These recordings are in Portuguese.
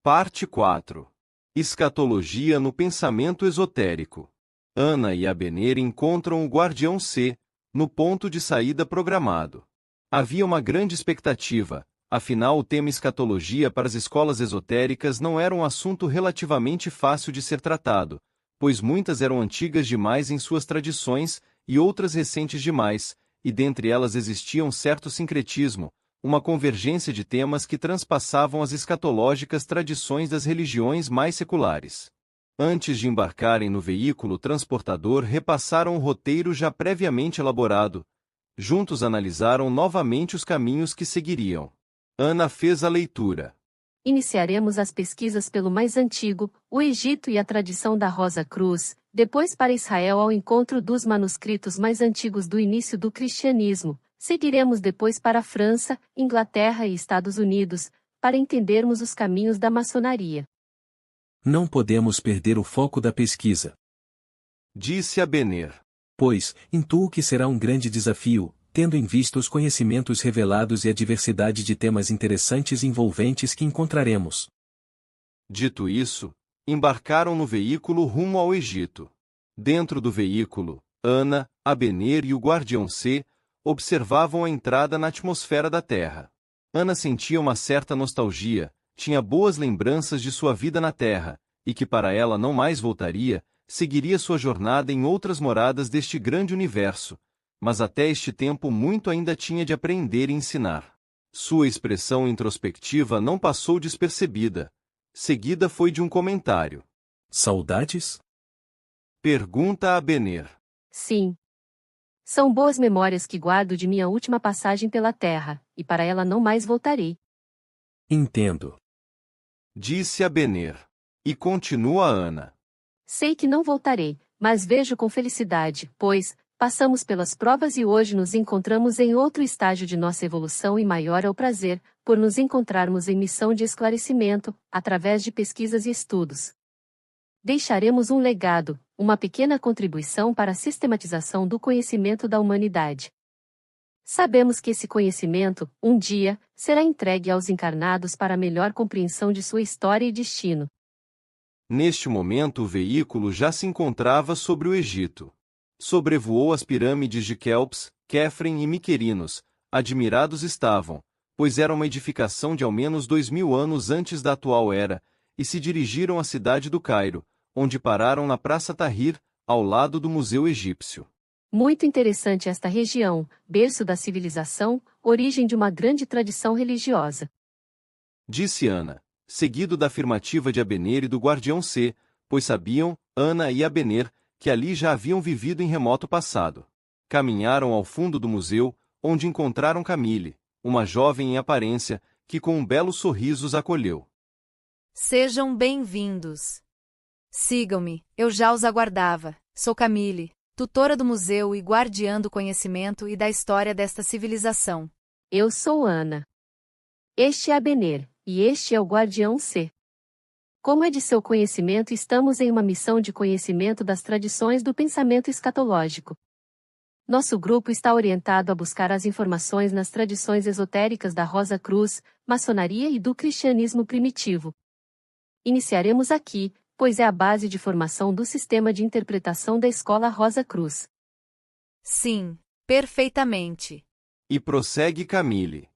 Parte 4. Escatologia no pensamento esotérico. Ana e Abener encontram o Guardião C, no ponto de saída programado. Havia uma grande expectativa, afinal o tema escatologia para as escolas esotéricas não era um assunto relativamente fácil de ser tratado, pois muitas eram antigas demais em suas tradições e outras recentes demais, e dentre elas existia um certo sincretismo, uma convergência de temas que transpassavam as escatológicas tradições das religiões mais seculares. Antes de embarcarem no veículo transportador, repassaram o roteiro já previamente elaborado. Juntos analisaram novamente os caminhos que seguiriam. Ana fez a leitura. Iniciaremos as pesquisas pelo mais antigo, o Egito e a tradição da Rosa Cruz, depois para Israel ao encontro dos manuscritos mais antigos do início do cristianismo. Seguiremos depois para a França, Inglaterra e Estados Unidos, para entendermos os caminhos da maçonaria. Não podemos perder o foco da pesquisa, disse Abener. Pois, intuo que será um grande desafio, tendo em vista os conhecimentos revelados e a diversidade de temas interessantes e envolventes que encontraremos. Dito isso, embarcaram no veículo rumo ao Egito. Dentro do veículo, Ana, Abener e o Guardião C observavam a entrada na atmosfera da Terra. Ana sentia uma certa nostalgia, tinha boas lembranças de sua vida na Terra, e que para ela não mais voltaria, seguiria sua jornada em outras moradas deste grande universo, mas até este tempo muito ainda tinha de aprender e ensinar. Sua expressão introspectiva não passou despercebida. Seguida foi de um comentário. Saudades? Pergunta a Abener. Sim. São boas memórias que guardo de minha última passagem pela Terra, e para ela não mais voltarei. Entendo. Disse Abener. E continua Ana. Sei que não voltarei, mas vejo com felicidade, pois, passamos pelas provas e hoje nos encontramos em outro estágio de nossa evolução e maior é o prazer, por nos encontrarmos em missão de esclarecimento, através de pesquisas e estudos. Deixaremos um legado, uma pequena contribuição para a sistematização do conhecimento da humanidade. Sabemos que esse conhecimento, um dia, será entregue aos encarnados para melhor compreensão de sua história e destino. Neste momento o veículo já se encontrava sobre o Egito. Sobrevoou as pirâmides de Quéops, Quéfren e Miquerinos. Admirados estavam, pois era uma edificação de ao menos 2000 anos antes da atual era, e se dirigiram à cidade do Cairo, onde pararam na Praça Tahrir, ao lado do Museu Egípcio. Muito interessante esta região, berço da civilização, origem de uma grande tradição religiosa. Disse Ana, seguido da afirmativa de Abener e do Guardião C, pois sabiam, Ana e Abener, que ali já haviam vivido em remoto passado. Caminharam ao fundo do museu, onde encontraram Camille, uma jovem em aparência, que com um belo sorriso os acolheu. Sejam bem-vindos. Sigam-me, eu já os aguardava. Sou Camille, tutora do museu e guardiã do conhecimento e da história desta civilização. Eu sou Ana. Este é Abener, e este é o Guardião C. Como é de seu conhecimento, estamos em uma missão de conhecimento das tradições do pensamento escatológico. Nosso grupo está orientado a buscar as informações nas tradições esotéricas da Rosa Cruz, maçonaria e do cristianismo primitivo. Iniciaremos aqui, pois é a base de formação do sistema de interpretação da Escola Rosa Cruz. Sim, perfeitamente. E prossegue Camille.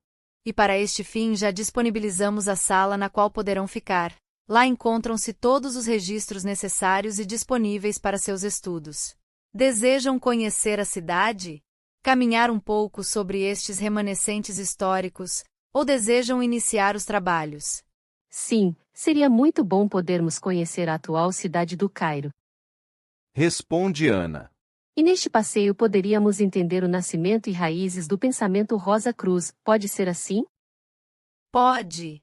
E para este fim já disponibilizamos a sala na qual poderão ficar. Lá encontram-se todos os registros necessários e disponíveis para seus estudos. Desejam conhecer a cidade? Caminhar um pouco sobre estes remanescentes históricos? Ou desejam iniciar os trabalhos? Sim, seria muito bom podermos conhecer a atual cidade do Cairo. Responde Ana. E neste passeio poderíamos entender o nascimento e raízes do pensamento Rosa Cruz, pode ser assim? Pode.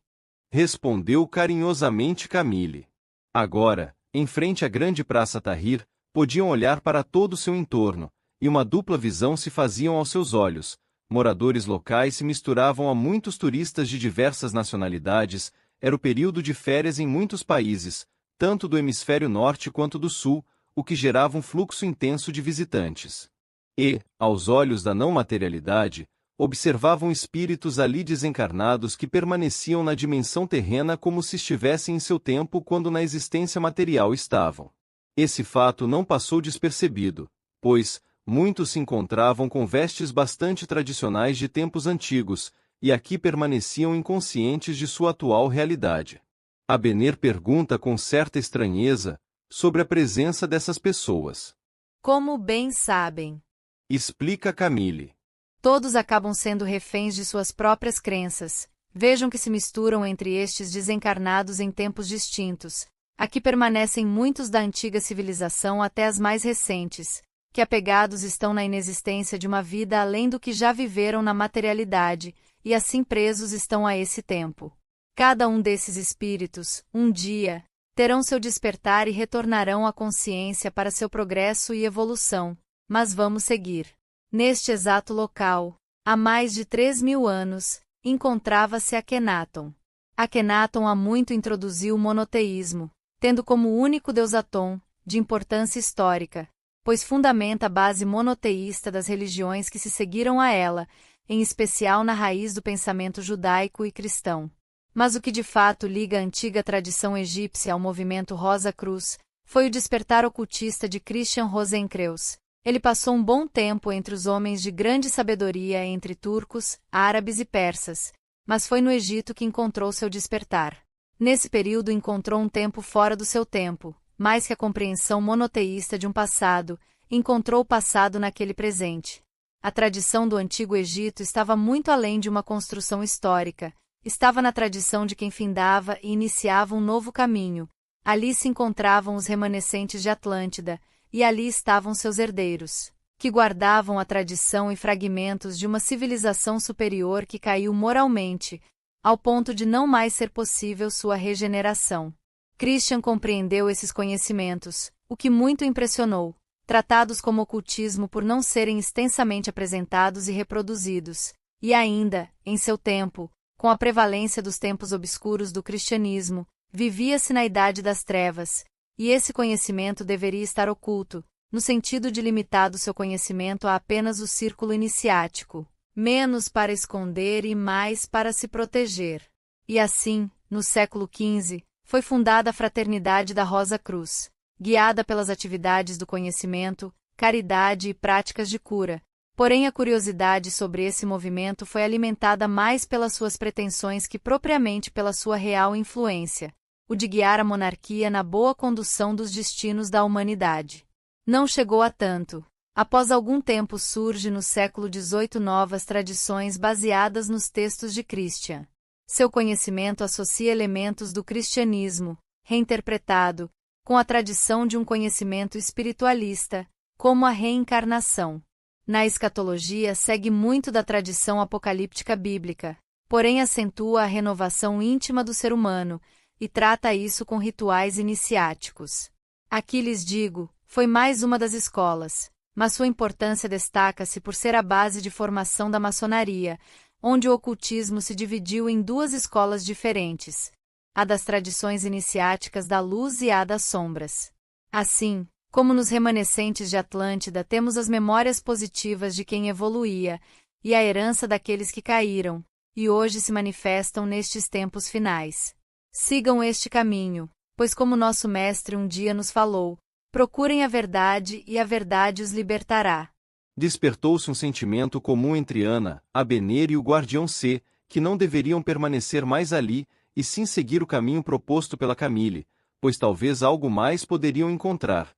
Respondeu carinhosamente Camille. Agora, em frente à grande Praça Tahrir, podiam olhar para todo o seu entorno, e uma dupla visão se faziam aos seus olhos. Moradores locais se misturavam a muitos turistas de diversas nacionalidades. Era o período de férias em muitos países, tanto do hemisfério norte quanto do sul, o que gerava um fluxo intenso de visitantes. E, aos olhos da não materialidade, observavam espíritos ali desencarnados que permaneciam na dimensão terrena como se estivessem em seu tempo quando na existência material estavam. Esse fato não passou despercebido, pois muitos se encontravam com vestes bastante tradicionais de tempos antigos, e aqui permaneciam inconscientes de sua atual realidade. Abener pergunta com certa estranheza sobre a presença dessas pessoas. Como bem sabem, Explica Camille. todos acabam sendo reféns de suas próprias crenças. Vejam que se misturam entre estes desencarnados em tempos distintos. Aqui permanecem muitos da antiga civilização até as mais recentes, que apegados estão na inexistência de uma vida além do que já viveram na materialidade, e assim presos estão a esse tempo. Cada um desses espíritos, um dia, terão seu despertar e retornarão à consciência para seu progresso e evolução, mas vamos seguir. Neste exato local, há mais de 3.000 anos, encontrava-se Akhenaton. Akhenaton há muito introduziu o monoteísmo, tendo como único deus Aton, de importância histórica, pois fundamenta a base monoteísta das religiões que se seguiram a ela, em especial na raiz do pensamento judaico e cristão. Mas o que de fato liga a antiga tradição egípcia ao movimento Rosa Cruz foi o despertar ocultista de Christian Rosenkreuz. Ele passou um bom tempo entre os homens de grande sabedoria entre turcos, árabes e persas, mas foi no Egito que encontrou seu despertar. Nesse período encontrou um tempo fora do seu tempo, mais que a compreensão monoteísta de um passado, encontrou o passado naquele presente. A tradição do Antigo Egito estava muito além de uma construção histórica, estava na tradição de quem findava e iniciava um novo caminho. Ali se encontravam os remanescentes de Atlântida, e ali estavam seus herdeiros, que guardavam a tradição e fragmentos de uma civilização superior que caiu moralmente, ao ponto de não mais ser possível sua regeneração. Christian compreendeu esses conhecimentos, o que muito impressionou, tratados como ocultismo por não serem extensamente apresentados e reproduzidos, e ainda, em seu tempo, com a prevalência dos tempos obscuros do cristianismo, vivia-se na Idade das Trevas, e esse conhecimento deveria estar oculto, no sentido de limitado seu conhecimento a apenas o círculo iniciático, menos para esconder e mais para se proteger. E assim, no século XV, foi fundada a Fraternidade da Rosa Cruz, guiada pelas atividades do conhecimento, caridade e práticas de cura. Porém, a curiosidade sobre esse movimento foi alimentada mais pelas suas pretensões que propriamente pela sua real influência, o de guiar a monarquia na boa condução dos destinos da humanidade. Não chegou a tanto. Após algum tempo surge no século XVIII novas tradições baseadas nos textos de Christian. Seu conhecimento associa elementos do cristianismo, reinterpretado, com a tradição de um conhecimento espiritualista, como a reencarnação. Na escatologia segue muito da tradição apocalíptica bíblica, porém acentua a renovação íntima do ser humano, e trata isso com rituais iniciáticos. Aqui lhes digo, foi mais uma das escolas, mas sua importância destaca-se por ser a base de formação da maçonaria, onde o ocultismo se dividiu em duas escolas diferentes, a das tradições iniciáticas da luz e a das sombras. Assim, como nos remanescentes de Atlântida temos as memórias positivas de quem evoluía, e a herança daqueles que caíram, e hoje se manifestam nestes tempos finais. Sigam este caminho, pois como nosso mestre um dia nos falou, procurem a verdade e a verdade os libertará. Despertou-se um sentimento comum entre Ana, Abener e o guardião C, que não deveriam permanecer mais ali, e sim seguir o caminho proposto pela Camille, pois talvez algo mais poderiam encontrar.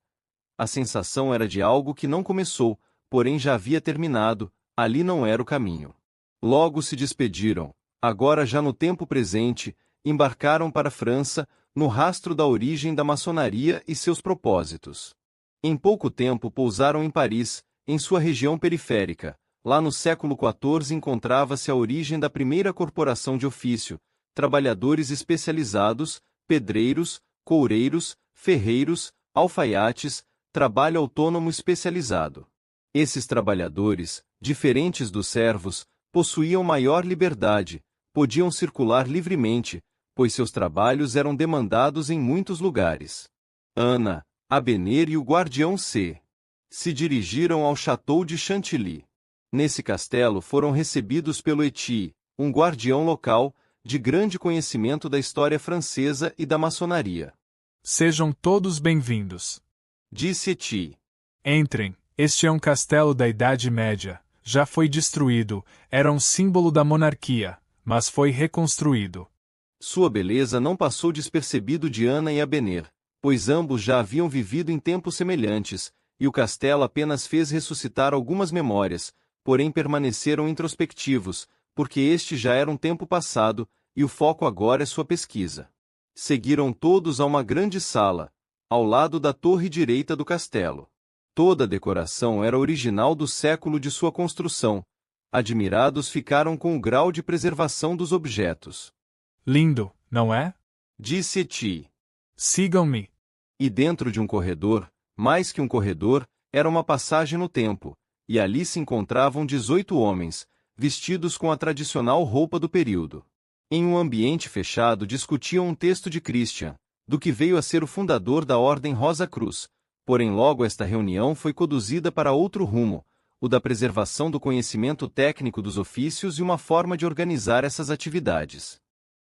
A sensação era de algo que não começou, porém já havia terminado, ali não era o caminho. Logo se despediram, agora já no tempo presente, embarcaram para a França, no rastro da origem da maçonaria e seus propósitos. Em pouco tempo pousaram em Paris, em sua região periférica. Lá no século XIV encontrava-se a origem da primeira corporação de ofício, trabalhadores especializados, pedreiros, coureiros, ferreiros, alfaiates, trabalho autônomo especializado. Esses trabalhadores, diferentes dos servos, possuíam maior liberdade, podiam circular livremente, pois seus trabalhos eram demandados em muitos lugares. Ana, Abener e o guardião C. se dirigiram ao Château de Chantilly. Nesse castelo foram recebidos pelo Eti, um guardião local, de grande conhecimento da história francesa e da maçonaria. Sejam todos bem-vindos. Disse Eti. Entrem, este é um castelo da Idade Média, já foi destruído, era um símbolo da monarquia, mas foi reconstruído. Sua beleza não passou despercebido de Ana e Abener, pois ambos já haviam vivido em tempos semelhantes, e o castelo apenas fez ressuscitar algumas memórias, porém permaneceram introspectivos, porque este já era um tempo passado, e o foco agora é sua pesquisa. Seguiram todos a uma grande sala, ao lado da torre direita do castelo. Toda a decoração era original do século de sua construção. Admirados ficaram com o grau de preservação dos objetos. Lindo, não é? Disse Eti. Sigam-me. E dentro de um corredor, mais que um corredor, era uma passagem no tempo, e ali se encontravam 18 homens, vestidos com a tradicional roupa do período. Em um ambiente fechado discutiam um texto de Christian, do que veio a ser o fundador da Ordem Rosa Cruz, porém logo esta reunião foi conduzida para outro rumo, o da preservação do conhecimento técnico dos ofícios e uma forma de organizar essas atividades.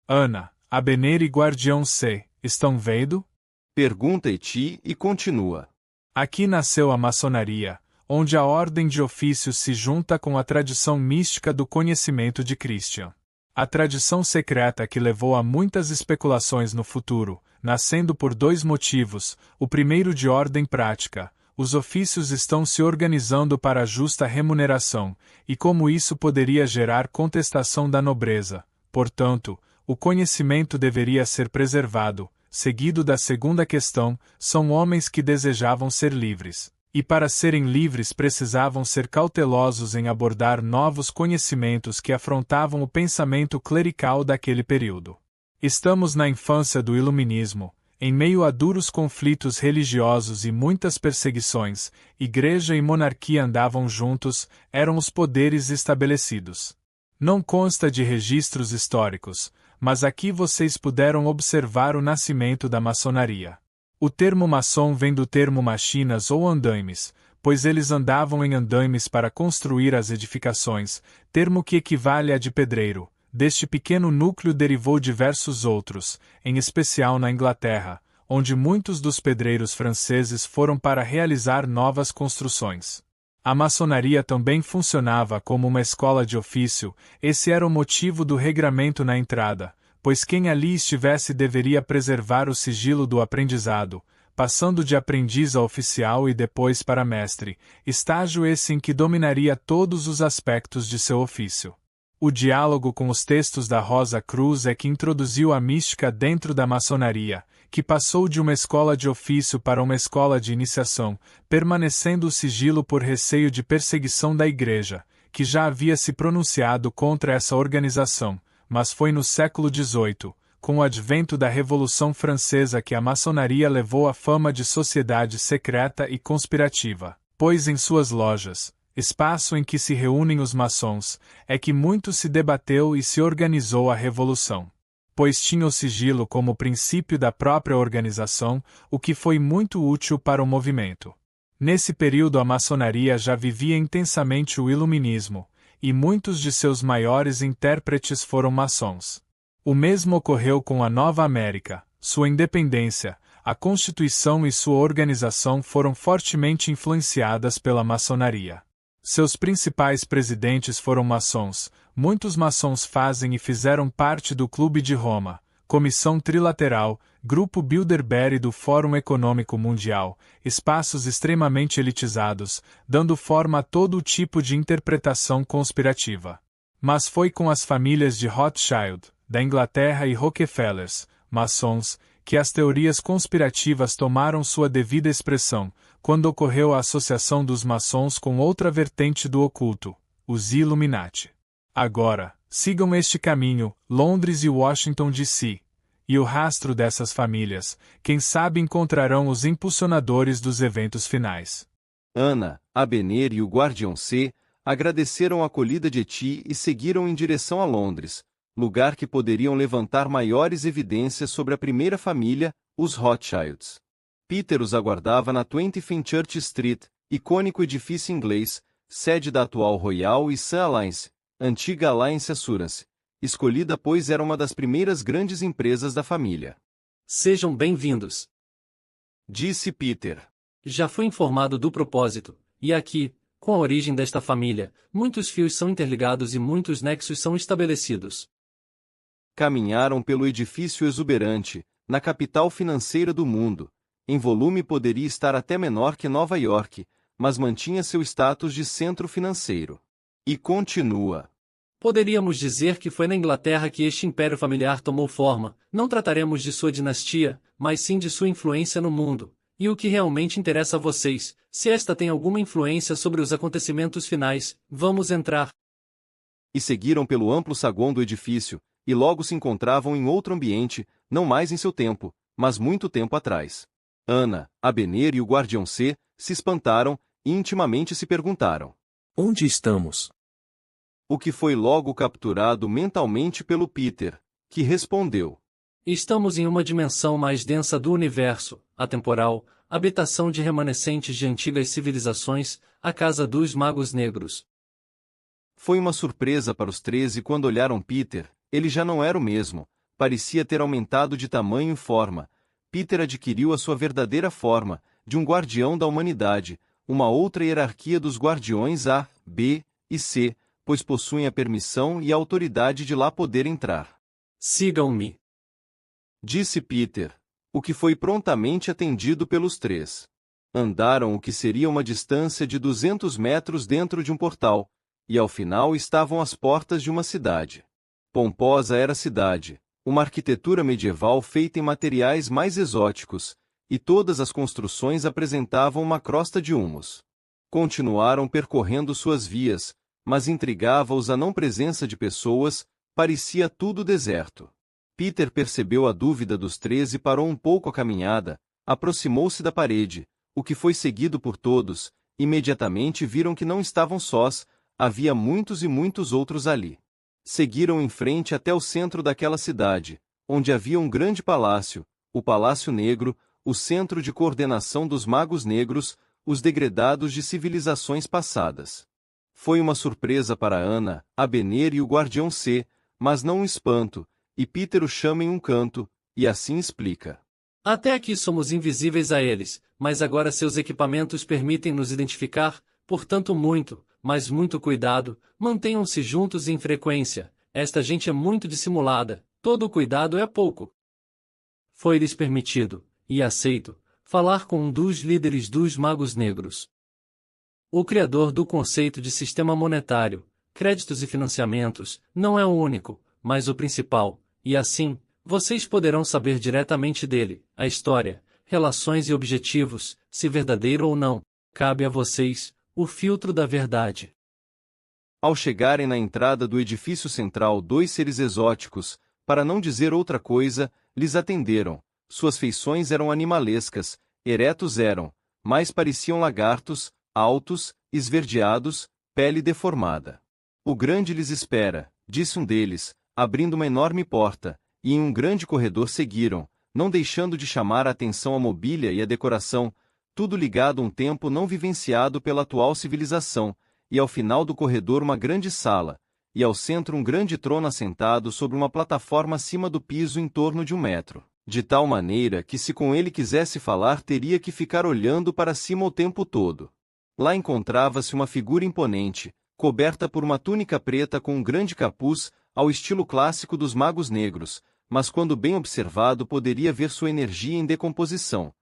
Ana, Abener e Guardião C, estão vendo? Pergunta Eti e continua. Aqui nasceu a maçonaria, onde a ordem de ofícios se junta com a tradição mística do conhecimento de Christian. A tradição secreta que levou a muitas especulações no futuro, nascendo por dois motivos, o primeiro de ordem prática, os ofícios estão se organizando para a justa remuneração, e como isso poderia gerar contestação da nobreza, portanto, o conhecimento deveria ser preservado, seguido da segunda questão, são homens que desejavam ser livres. E para serem livres precisavam ser cautelosos em abordar novos conhecimentos que afrontavam o pensamento clerical daquele período. Estamos na infância do Iluminismo, em meio a duros conflitos religiosos e muitas perseguições, igreja e monarquia andavam juntos, eram os poderes estabelecidos. Não consta de registros históricos, mas aqui vocês puderam observar o nascimento da maçonaria. O termo maçom vem do termo machinas ou andaimes, pois eles andavam em andaimes para construir as edificações, termo que equivale a de pedreiro. Deste pequeno núcleo derivou diversos outros, em especial na Inglaterra, onde muitos dos pedreiros franceses foram para realizar novas construções. A maçonaria também funcionava como uma escola de ofício, esse era o motivo do regramento na entrada, pois quem ali estivesse deveria preservar o sigilo do aprendizado, passando de aprendiz a oficial e depois para mestre, estágio esse em que dominaria todos os aspectos de seu ofício. O diálogo com os textos da Rosa Cruz é que introduziu a mística dentro da maçonaria, que passou de uma escola de ofício para uma escola de iniciação, permanecendo o sigilo por receio de perseguição da Igreja, que já havia se pronunciado contra essa organização, mas foi no século XVIII, com o advento da Revolução Francesa que a maçonaria levou a fama de sociedade secreta e conspirativa, pois em suas lojas, espaço em que se reúnem os maçons, é que muito se debateu e se organizou a Revolução. Pois tinha o sigilo como princípio da própria organização, o que foi muito útil para o movimento. Nesse período a maçonaria já vivia intensamente o iluminismo, e muitos de seus maiores intérpretes foram maçons. O mesmo ocorreu com a Nova América, sua independência, a Constituição e sua organização foram fortemente influenciadas pela maçonaria. Seus principais presidentes foram maçons, muitos maçons fazem e fizeram parte do Clube de Roma, Comissão Trilateral, Grupo Bilderberg do Fórum Econômico Mundial, espaços extremamente elitizados, dando forma a todo tipo de interpretação conspirativa. Mas foi com as famílias de Rothschild, da Inglaterra e Rockefellers, maçons, que as teorias conspirativas tomaram sua devida expressão, quando ocorreu a associação dos maçons com outra vertente do oculto, os Illuminati. Agora, sigam este caminho, Londres e Washington D.C., e o rastro dessas famílias, quem sabe encontrarão os impulsionadores dos eventos finais. Ana, Abener e o Guardião C agradeceram a acolhida de Eti e seguiram em direção a Londres, lugar que poderiam levantar maiores evidências sobre a primeira família, os Rothschilds. Peter os aguardava na 20 Fenchurch Street, icônico edifício inglês, sede da atual Royal e Sun Alliance, antiga Alliance Assurance, escolhida pois era uma das primeiras grandes empresas da família. Sejam bem-vindos. Disse Peter. Já fui informado do propósito, e aqui, com a origem desta família, muitos fios são interligados e muitos nexos são estabelecidos. Caminharam pelo edifício exuberante, na capital financeira do mundo. Em volume poderia estar até menor que Nova York, mas mantinha seu status de centro financeiro. E continua. Poderíamos dizer que foi na Inglaterra que este império familiar tomou forma. Não trataremos de sua dinastia, mas sim de sua influência no mundo. E o que realmente interessa a vocês, se esta tem alguma influência sobre os acontecimentos finais, vamos entrar. E seguiram pelo amplo saguão do edifício, e logo se encontravam em outro ambiente, não mais em seu tempo, mas muito tempo atrás. Ana, Abener e o Guardião C se espantaram e intimamente se perguntaram: Onde estamos? O que foi logo capturado mentalmente pelo Peter, que respondeu: Estamos em uma dimensão mais densa do universo, atemporal, habitação de remanescentes de antigas civilizações, a casa dos magos negros. Foi uma surpresa para os 13 quando olharam Peter. Ele já não era o mesmo, parecia ter aumentado de tamanho e forma. Peter adquiriu a sua verdadeira forma, de um guardião da humanidade, uma outra hierarquia dos guardiões A, B e C, pois possuem a permissão e a autoridade de lá poder entrar. Sigam-me, disse Peter, o que foi prontamente atendido pelos 3. Andaram o que seria uma distância de 200 metros dentro de um portal, e ao final estavam às portas de uma cidade. Pomposa era a cidade, uma arquitetura medieval feita em materiais mais exóticos, e todas as construções apresentavam uma crosta de humus. Continuaram percorrendo suas vias, mas intrigava-os a não presença de pessoas, parecia tudo deserto. Peter percebeu a dúvida dos 13 e parou um pouco a caminhada, aproximou-se da parede, o que foi seguido por todos. Imediatamente viram que não estavam sós, havia muitos e muitos outros ali. Seguiram em frente até o centro daquela cidade, onde havia um grande palácio, o Palácio Negro, o centro de coordenação dos magos negros, os degredados de civilizações passadas. Foi uma surpresa para Ana, Abener e o Guardião C, mas não um espanto, e Peter o chama em um canto, e assim explica. Até aqui somos invisíveis a eles, mas agora seus equipamentos permitem nos identificar, portanto mas muito cuidado, mantenham-se juntos em frequência, esta gente é muito dissimulada, todo cuidado é pouco. Foi-lhes permitido, e aceito, falar com um dos líderes dos magos negros. O criador do conceito de sistema monetário, créditos e financiamentos, não é o único, mas o principal, e assim, vocês poderão saber diretamente dele, a história, relações e objetivos, se verdadeiro ou não, cabe a vocês, o filtro da verdade. Ao chegarem na entrada do edifício central, 2 seres exóticos, para não dizer outra coisa, lhes atenderam. Suas feições eram animalescas, eretos eram, mas pareciam lagartos, altos, esverdeados, pele deformada. O grande lhes espera, disse um deles, abrindo uma enorme porta, e em um grande corredor seguiram, não deixando de chamar a atenção a mobília e a decoração, tudo ligado a um tempo não vivenciado pela atual civilização, e ao final do corredor uma grande sala, e ao centro um grande trono assentado sobre uma plataforma acima do piso em torno de 1 metro, de tal maneira que se com ele quisesse falar teria que ficar olhando para cima o tempo todo. Lá encontrava-se uma figura imponente, coberta por uma túnica preta com um grande capuz, ao estilo clássico dos magos negros, mas quando bem observado poderia ver sua energia em decomposição.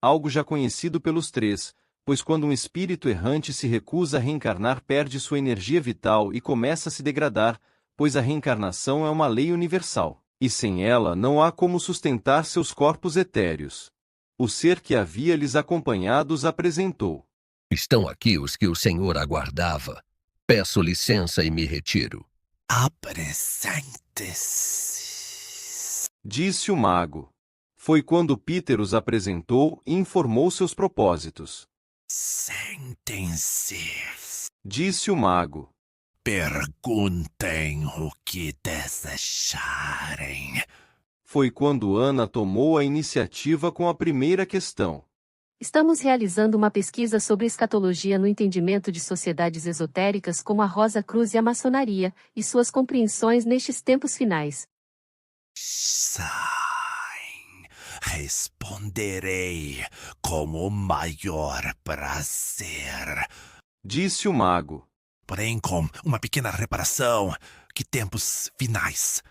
Algo já conhecido pelos 3, pois quando um espírito errante se recusa a reencarnar perde sua energia vital e começa a se degradar, pois a reencarnação é uma lei universal, e sem ela não há como sustentar seus corpos etéreos. O ser que havia lhes acompanhado os apresentou. Estão aqui os que o Senhor aguardava. Peço licença e me retiro. Apresente-se, disse o mago. Foi quando Peter os apresentou e informou seus propósitos. Sentem-se, disse o mago. Perguntem o que desejarem. Foi quando Ana tomou a iniciativa com a primeira questão. Estamos realizando uma pesquisa sobre escatologia no entendimento de sociedades esotéricas como a Rosa Cruz e a maçonaria, e suas compreensões nestes tempos finais. Sim, responderei com o maior prazer. Disse o mago. Porém, com uma pequena reparação, que tempos finais.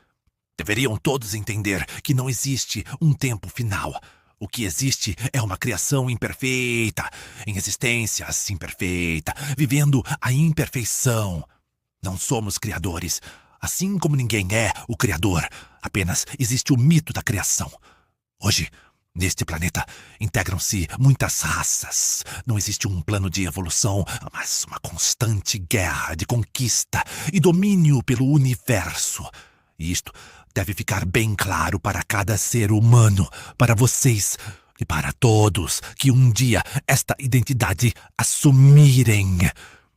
Deveriam todos entender que não existe um tempo final. O que existe é uma criação imperfeita, em existência imperfeita, vivendo a imperfeição. Não somos criadores, assim como ninguém é o criador. Apenas existe o mito da criação. Hoje, neste planeta, integram-se muitas raças. Não existe um plano de evolução, mas uma constante guerra de conquista e domínio pelo universo. E isto deve ficar bem claro para cada ser humano, para vocês e para todos que um dia esta identidade assumirem.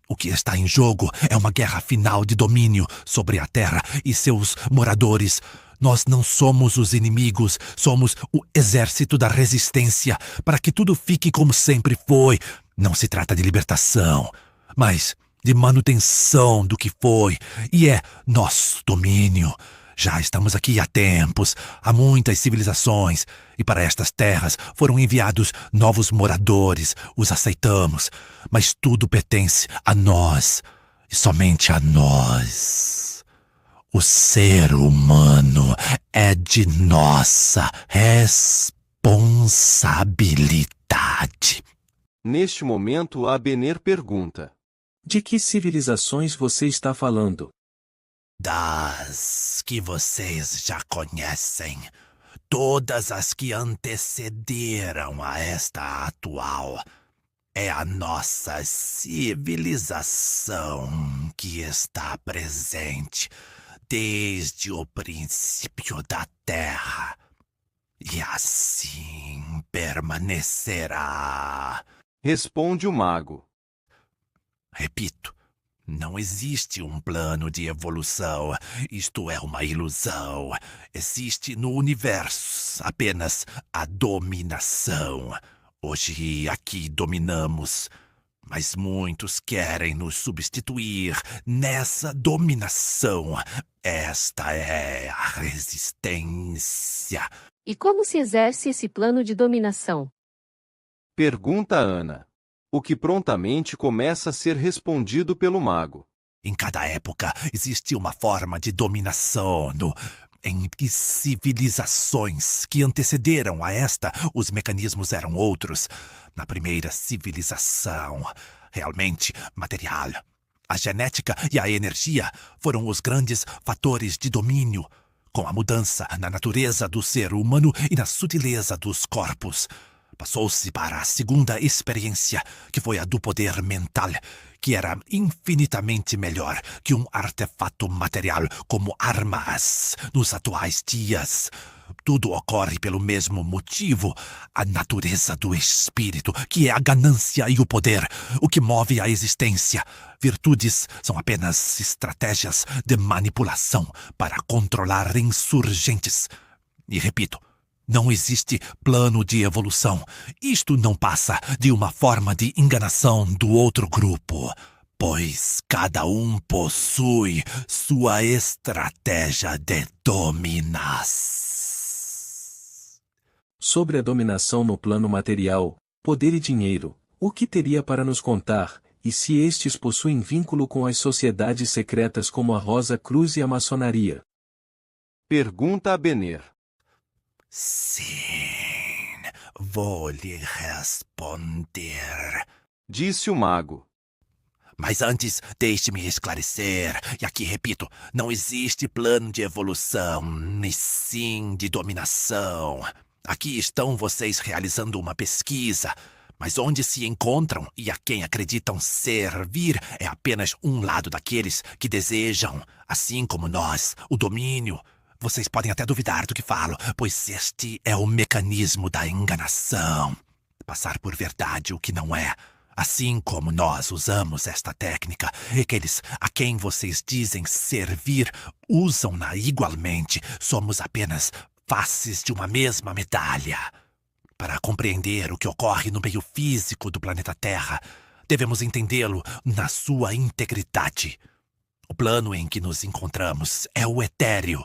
O que está em jogo é uma guerra final de domínio sobre a Terra e seus moradores. Nós não somos os inimigos, somos o exército da resistência, para que tudo fique como sempre foi. Não se trata de libertação, mas de manutenção do que foi, e é nosso domínio. Já estamos aqui há tempos, há muitas civilizações, e para estas terras foram enviados novos moradores, os aceitamos, mas tudo pertence a nós, e somente a nós. O ser humano é de nossa responsabilidade. Neste momento, Abener pergunta. De que civilizações você está falando? Das que vocês já conhecem, todas as que antecederam a esta atual. É a nossa civilização que está presente desde o princípio da Terra. E assim permanecerá. Responde o mago. Repito. Não existe um plano de evolução. Isto é uma ilusão. Existe no universo apenas a dominação. Hoje aqui dominamos, mas muitos querem nos substituir nessa dominação. Esta é a resistência. E como se exerce esse plano de dominação? Pergunta Ana. O que prontamente começa a ser respondido pelo mago. Em cada época existe uma forma de dominação em civilizações que antecederam a esta, os mecanismos eram outros. Na primeira civilização, realmente material, a genética e a energia foram os grandes fatores de domínio, com a mudança na natureza do ser humano e na sutileza dos corpos. Passou-se para a segunda experiência, que foi a do poder mental, que era infinitamente melhor que um artefato material como armas nos atuais dias. Tudo ocorre pelo mesmo motivo, a natureza do espírito, que é a ganância e o poder, o que move a existência. Virtudes são apenas estratégias de manipulação para controlar insurgentes. E repito, não existe plano de evolução. Isto não passa de uma forma de enganação do outro grupo, pois cada um possui sua estratégia de dominação. Sobre a dominação no plano material, poder e dinheiro, o que teria para nos contar, e se estes possuem vínculo com as sociedades secretas como a Rosa Cruz e a maçonaria? Pergunta Abener. Sim, vou lhe responder. Disse o mago. Mas antes, deixe-me esclarecer, e aqui repito, não existe plano de evolução, e sim de dominação. Aqui estão vocês realizando uma pesquisa, mas onde se encontram e a quem acreditam servir é apenas um lado daqueles que desejam, assim como nós, o domínio. Vocês podem até duvidar do que falo, pois este é o mecanismo da enganação. Passar por verdade o que não é. Assim como nós usamos esta técnica, aqueles a quem vocês dizem servir usam-na igualmente. Somos apenas faces de uma mesma medalha. Para compreender o que ocorre no meio físico do planeta Terra, devemos entendê-lo na sua integridade. O plano em que nos encontramos é o etéreo,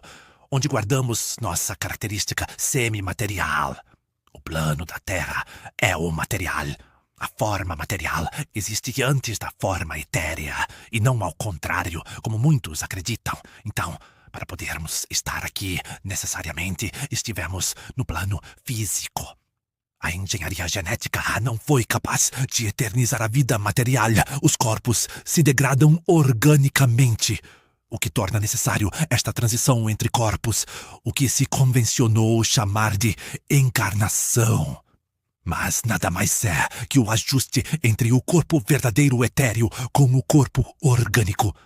onde guardamos nossa característica semimaterial. O plano da Terra é o material. A forma material existe antes da forma etérea, e não ao contrário, como muitos acreditam. Então, para podermos estar aqui, necessariamente estivemos no plano físico. A engenharia genética não foi capaz de eternizar a vida material. Os corpos se degradam organicamente, o que torna necessário esta transição entre corpos, o que se convencionou chamar de encarnação. Mas nada mais é que o ajuste entre o corpo verdadeiro etéreo com o corpo orgânico.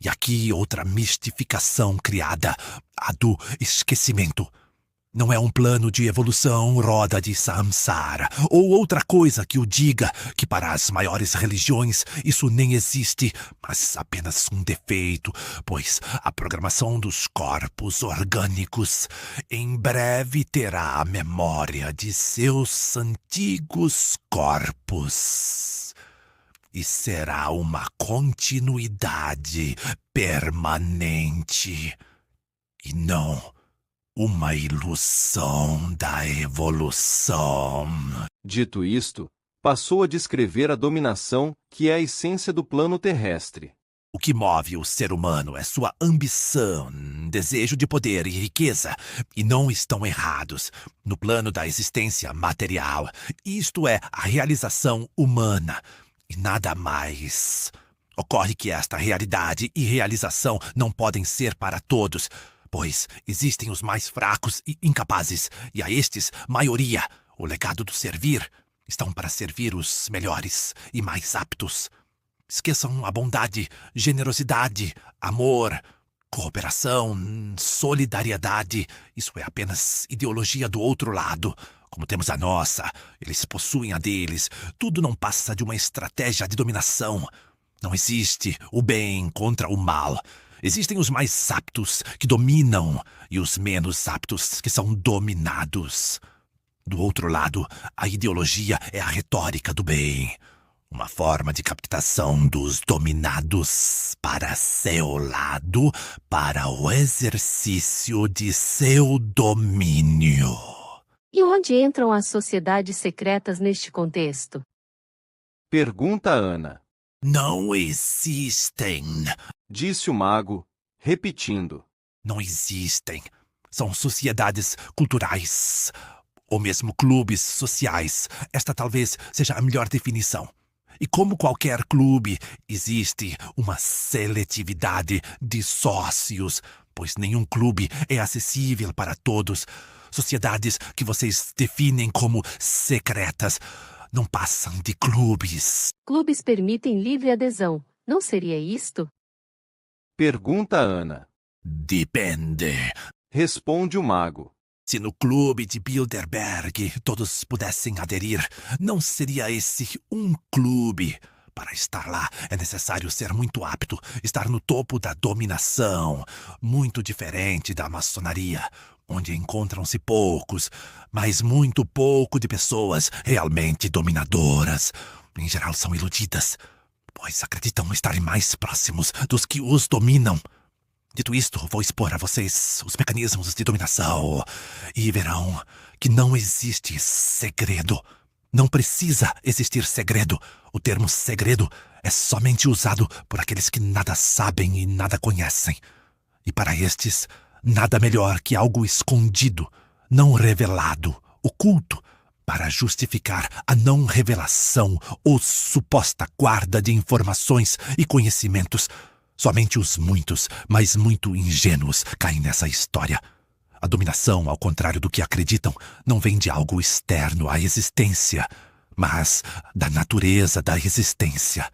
E aqui outra mistificação criada, a do esquecimento. Não é um plano de evolução roda de samsara, ou outra coisa que o diga, que para as maiores religiões isso nem existe, mas apenas um defeito, pois a programação dos corpos orgânicos em breve terá a memória de seus antigos corpos. E será uma continuidade permanente, e não uma ilusão da evolução. Dito isto, passou a descrever a dominação, que é a essência do plano terrestre. O que move o ser humano é sua ambição, desejo de poder e riqueza, e não estão errados. No plano da existência material, isto é a realização humana, e nada mais. Ocorre que esta realidade e realização não podem ser para todos, pois existem os mais fracos e incapazes, e a estes, maioria, o legado do servir, estão para servir os melhores e mais aptos. Esqueçam a bondade, generosidade, amor, cooperação, solidariedade. Isso é apenas ideologia do outro lado. Como temos a nossa, eles possuem a deles. Tudo não passa de uma estratégia de dominação. Não existe o bem contra o mal. Existem os mais aptos que dominam e os menos aptos que são dominados. Do outro lado, a ideologia é a retórica do bem. Uma forma de captação dos dominados para seu lado, para o exercício de seu domínio. E onde entram as sociedades secretas neste contexto? Pergunta Ana. Não existem. Disse o mago, repetindo. Não existem. São sociedades culturais, ou mesmo clubes sociais. Esta talvez seja a melhor definição. E como qualquer clube, existe uma seletividade de sócios, pois nenhum clube é acessível para todos. Sociedades que vocês definem como secretas não passam de clubes. Clubes permitem livre adesão, não seria isto? Pergunta Ana. Depende. Responde o mago. Se no clube de Bilderberg todos pudessem aderir, não seria esse um clube. Para estar lá é necessário ser muito apto, estar no topo da dominação, muito diferente da maçonaria, onde encontram-se poucos, mas muito pouco de pessoas realmente dominadoras. Em geral são iludidas, pois acreditam estarem mais próximos dos que os dominam. Dito isto, vou expor a vocês os mecanismos de dominação e verão que não existe segredo. Não precisa existir segredo. O termo segredo é somente usado por aqueles que nada sabem e nada conhecem. E para estes, nada melhor que algo escondido, não revelado, oculto, para justificar a não revelação ou suposta guarda de informações e conhecimentos. Somente os muitos, mas muito ingênuos, caem nessa história. A dominação, ao contrário do que acreditam, não vem de algo externo à existência, mas da natureza da existência.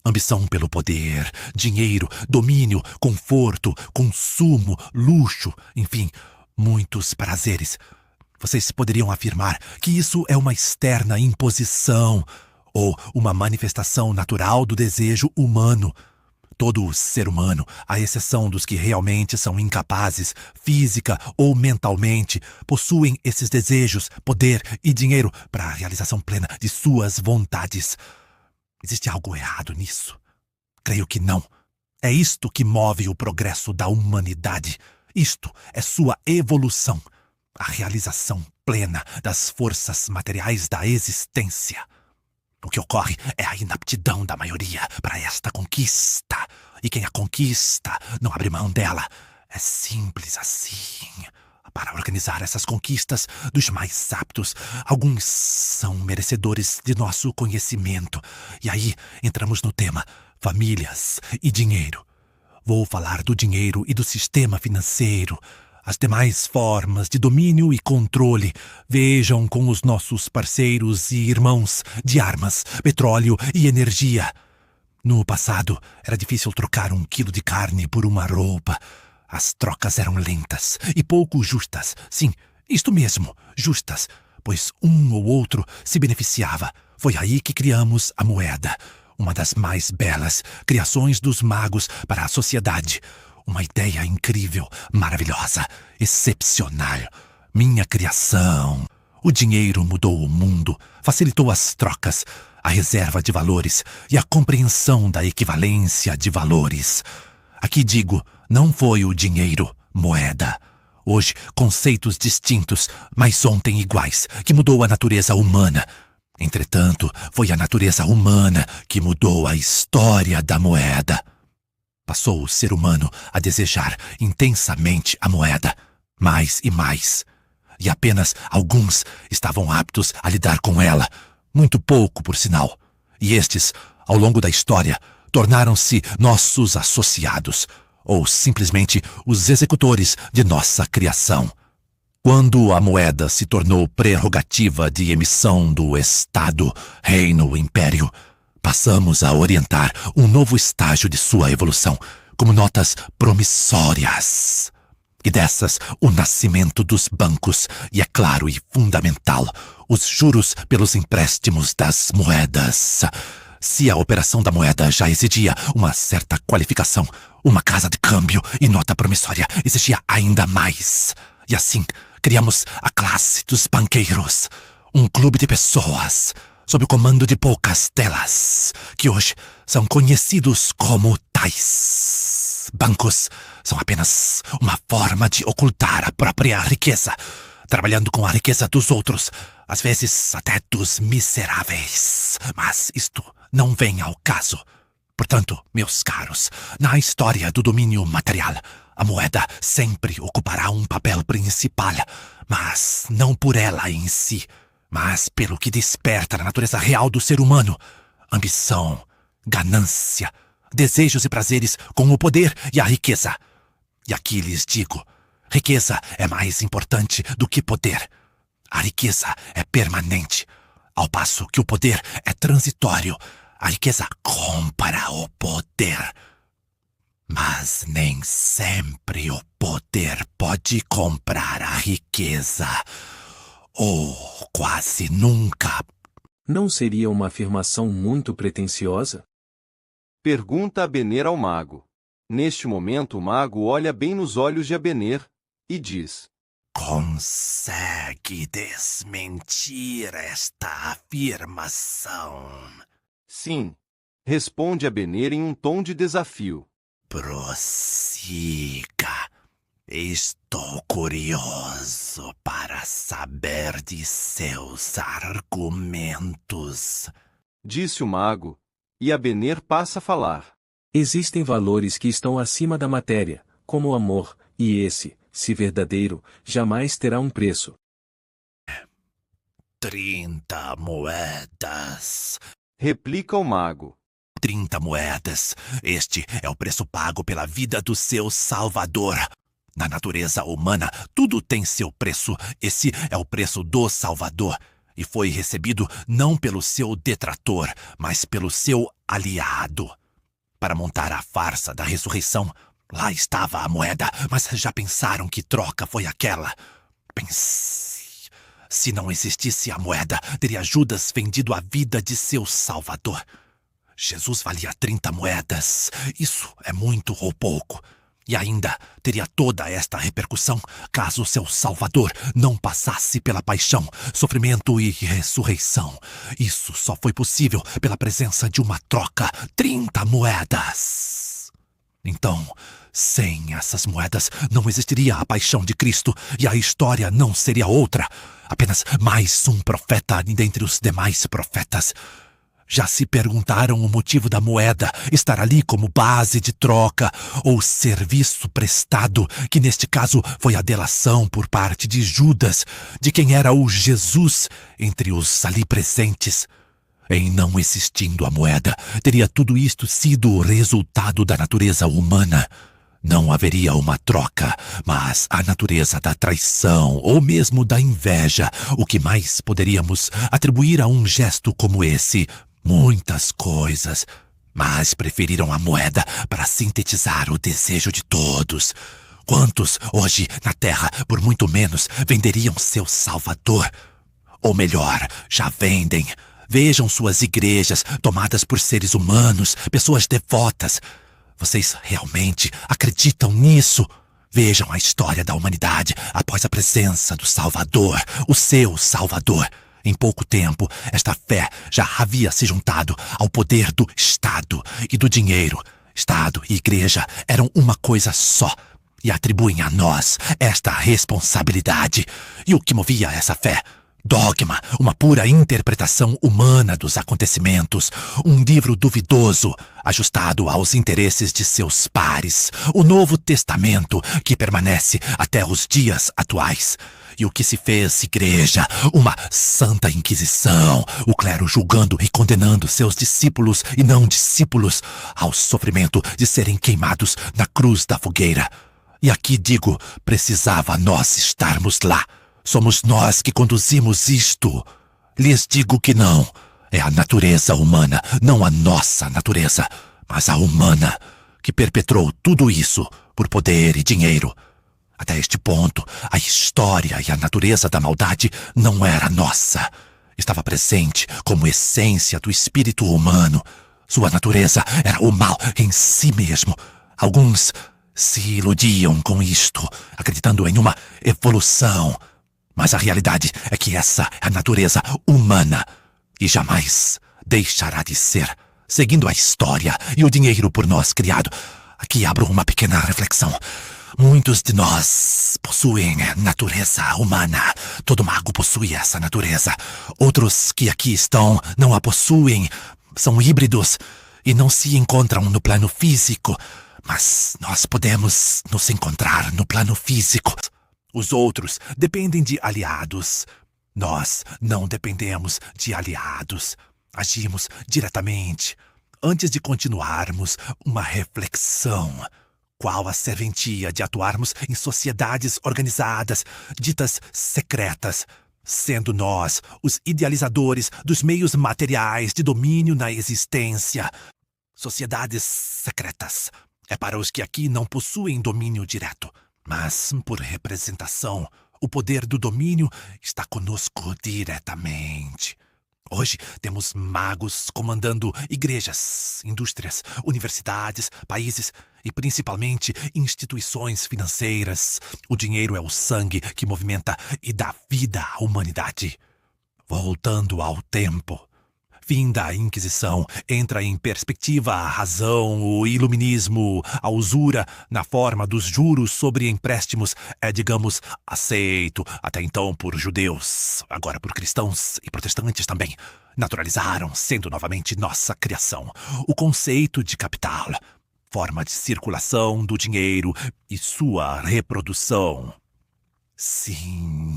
Ambição pelo poder, dinheiro, domínio, conforto, consumo, luxo, enfim, muitos prazeres. Vocês poderiam afirmar que isso é uma externa imposição ou uma manifestação natural do desejo humano. Todo ser humano, à exceção dos que realmente são incapazes, física ou mentalmente, possuem esses desejos, poder e dinheiro para a realização plena de suas vontades. Existe algo errado nisso? Creio que não. É isto que move o progresso da humanidade. Isto é sua evolução, a realização plena das forças materiais da existência. O que ocorre é a inaptidão da maioria para esta conquista. E quem a conquista não abre mão dela. É simples assim. Para organizar essas conquistas dos mais aptos, alguns são merecedores de nosso conhecimento. E aí entramos no tema famílias e dinheiro. Vou falar do dinheiro e do sistema financeiro. As demais formas de domínio e controle, vejam com os nossos parceiros e irmãos de armas, petróleo e energia. No passado, era difícil trocar 1 quilo de carne por uma roupa. As trocas eram lentas e pouco justas. Sim, isto mesmo, justas, pois um ou outro se beneficiava. Foi aí que criamos a moeda, uma das mais belas criações dos magos para a sociedade. Uma ideia incrível, maravilhosa, excepcional. Minha criação. O dinheiro mudou o mundo, facilitou as trocas, a reserva de valores e a compreensão da equivalência de valores. Aqui digo, não foi o dinheiro, moeda. Hoje, conceitos distintos, mas ontem iguais, que mudou a natureza humana. Entretanto, foi a natureza humana que mudou a história da moeda. Passou o ser humano a desejar intensamente a moeda, mais e mais. E apenas alguns estavam aptos a lidar com ela, muito pouco, por sinal. E estes, ao longo da história, tornaram-se nossos associados, ou simplesmente os executores de nossa criação. Quando a moeda se tornou prerrogativa de emissão do Estado, Reino, Império, passamos a orientar um novo estágio de sua evolução, como notas promissórias. E dessas, o nascimento dos bancos, e é claro e fundamental, os juros pelos empréstimos das moedas. Se a operação da moeda já exigia uma certa qualificação, uma casa de câmbio e nota promissória exigia ainda mais. E assim, criamos a classe dos banqueiros, um clube de pessoas, sob o comando de poucas delas, que hoje são conhecidos como tais. Bancos são apenas uma forma de ocultar a própria riqueza, trabalhando com a riqueza dos outros, às vezes até dos miseráveis. Mas isto não vem ao caso. Portanto, meus caros, na história do domínio material, a moeda sempre ocupará um papel principal, mas não por ela em si, mas pelo que desperta na natureza real do ser humano: ambição, ganância, desejos e prazeres com o poder e a riqueza. E aqui lhes digo, riqueza é mais importante do que poder. A riqueza é permanente, ao passo que o poder é transitório. A riqueza compra o poder. Mas nem sempre o poder pode comprar a riqueza. Ou quase nunca. Não seria uma afirmação muito pretensiosa? Pergunta Abener ao mago. Neste momento o mago olha bem nos olhos de Abener e diz: consegue desmentir esta afirmação? Sim, responde Abener em um tom de desafio. Prossiga. Estou curioso para saber de seus argumentos. Disse o mago, e Abener passa a falar. Existem valores que estão acima da matéria, como o amor, e esse, se verdadeiro, jamais terá um preço. 30 moedas. Replica o mago. 30 moedas. Este é o preço pago pela vida do seu Salvador. Na natureza humana, tudo tem seu preço. Esse é o preço do Salvador. E foi recebido não pelo seu detrator, mas pelo seu aliado. Para montar a farsa da ressurreição, lá estava a moeda, mas já pensaram que troca foi aquela? Pense. Se não existisse a moeda, teria Judas vendido a vida de seu Salvador. Jesus valia 30 moedas. Isso é muito ou pouco? E ainda teria toda esta repercussão caso seu Salvador não passasse pela paixão, sofrimento e ressurreição. Isso só foi possível pela presença de uma troca: 30 moedas. Então, sem essas moedas, não existiria a paixão de Cristo e a história não seria outra. Apenas mais um profeta dentre os demais profetas. Já se perguntaram o motivo da moeda estar ali como base de troca ou serviço prestado, que neste caso foi a delação por parte de Judas, de quem era o Jesus entre os ali presentes. Em não existindo a moeda, teria tudo isto sido o resultado da natureza humana. Não haveria uma troca, mas a natureza da traição ou mesmo da inveja, o que mais poderíamos atribuir a um gesto como esse? Muitas coisas, mas preferiram a moeda para sintetizar o desejo de todos. Quantos hoje na Terra, por muito menos, venderiam seu Salvador? Ou melhor, já vendem. Vejam suas igrejas tomadas por seres humanos, pessoas devotas. Vocês realmente acreditam nisso? Vejam a história da humanidade após a presença do Salvador, o seu Salvador. Em pouco tempo, esta fé já havia se juntado ao poder do Estado e do dinheiro. Estado e igreja eram uma coisa só e atribuem a nós esta responsabilidade. E o que movia essa fé? Dogma, uma pura interpretação humana dos acontecimentos, um livro duvidoso, ajustado aos interesses de seus pares, o Novo Testamento, que permanece até os dias atuais. E o que se fez igreja, uma santa inquisição, o clero julgando e condenando seus discípulos e não discípulos ao sofrimento de serem queimados na cruz da fogueira. E aqui digo, precisava nós estarmos lá. Somos nós que conduzimos isto. Lhes digo que não. É a natureza humana, não a nossa natureza, mas a humana, que perpetrou tudo isso por poder e dinheiro. Até este ponto, a história e a natureza da maldade não era nossa. Estava presente como essência do espírito humano. Sua natureza era o mal em si mesmo. Alguns se iludiam com isto, acreditando em uma evolução. Mas a realidade é que essa é a natureza humana e jamais deixará de ser, seguindo a história e o dinheiro por nós criado. Aqui abro uma pequena reflexão. Muitos de nós possuem natureza humana. Todo mago possui essa natureza. Outros que aqui estão não a possuem. São híbridos e não se encontram no plano físico. Mas nós podemos nos encontrar no plano físico. Os outros dependem de aliados. Nós não dependemos de aliados. Agimos diretamente. Antes de continuarmos, uma reflexão. Qual a serventia de atuarmos em sociedades organizadas, ditas secretas, sendo nós os idealizadores dos meios materiais de domínio na existência? Sociedades secretas é para os que aqui não possuem domínio direto, mas, por representação, o poder do domínio está conosco diretamente. Hoje temos magos comandando igrejas, indústrias, universidades, países e principalmente instituições financeiras. O dinheiro é o sangue que movimenta e dá vida à humanidade. Voltando ao tempo. Fim da Inquisição, entra em perspectiva a razão, o iluminismo, a usura na forma dos juros sobre empréstimos é, digamos, aceito até então por judeus, agora por cristãos e protestantes também. Naturalizaram, sendo novamente nossa criação, o conceito de capital, forma de circulação do dinheiro e sua reprodução. Sim,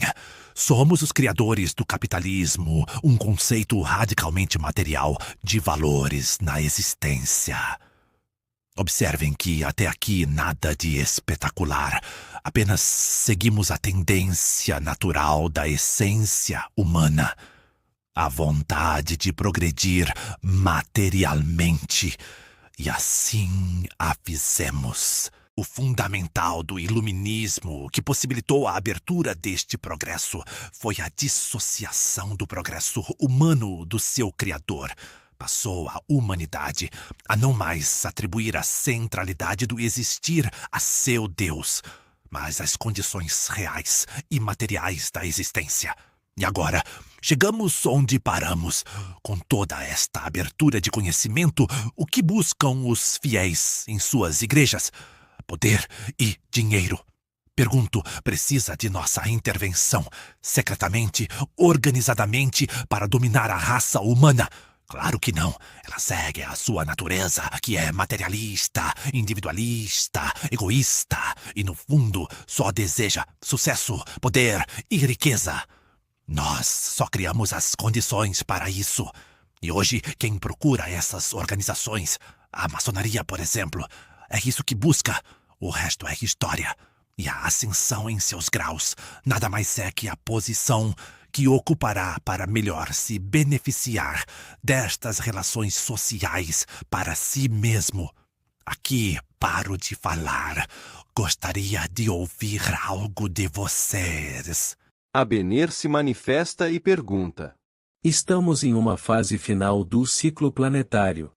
somos os criadores do capitalismo, um conceito radicalmente material de valores na existência. Observem que até aqui nada de espetacular, apenas seguimos a tendência natural da essência humana, a vontade de progredir materialmente, e assim a fizemos. O fundamental do iluminismo que possibilitou a abertura deste progresso foi a dissociação do progresso humano do seu criador, passou a humanidade a não mais atribuir a centralidade do existir a seu Deus, mas às condições reais e materiais da existência. E agora, chegamos onde paramos. Com toda esta abertura de conhecimento, o que buscam os fiéis em suas igrejas? Poder e dinheiro. Pergunto, precisa de nossa intervenção, secretamente, organizadamente, para dominar a raça humana? Claro que não. Ela segue a sua natureza, que é materialista, individualista, egoísta e, no fundo, só deseja sucesso, poder e riqueza. Nós só criamos as condições para isso. E hoje, quem procura essas organizações, a maçonaria, por exemplo, é isso que busca. O resto é história. E a ascensão em seus graus nada mais é que a posição que ocupará para melhor se beneficiar destas relações sociais para si mesmo. Aqui paro de falar. Gostaria de ouvir algo de vocês. Abener se manifesta e pergunta. Estamos em uma fase final do ciclo planetário.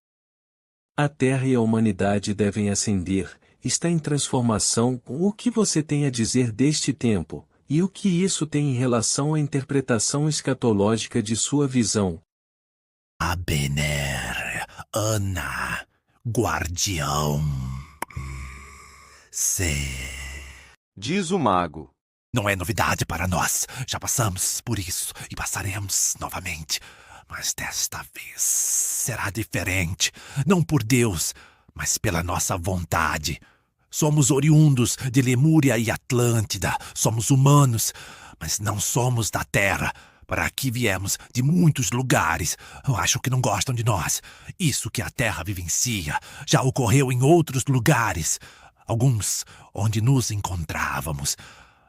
A Terra e a humanidade devem ascender, está em transformação. O que você tem a dizer deste tempo, e o que isso tem em relação à interpretação escatológica de sua visão? Abener, Ana, guardião. Diz o mago. Não é novidade para nós. Já passamos por isso e passaremos novamente. Mas desta vez será diferente. Não por Deus, mas pela nossa vontade. Somos oriundos de Lemúria e Atlântida. Somos humanos, mas não somos da Terra. Para aqui viemos de muitos lugares. Eu acho que não gostam de nós. Isso que a Terra vivencia já ocorreu em outros lugares. Alguns onde nos encontrávamos.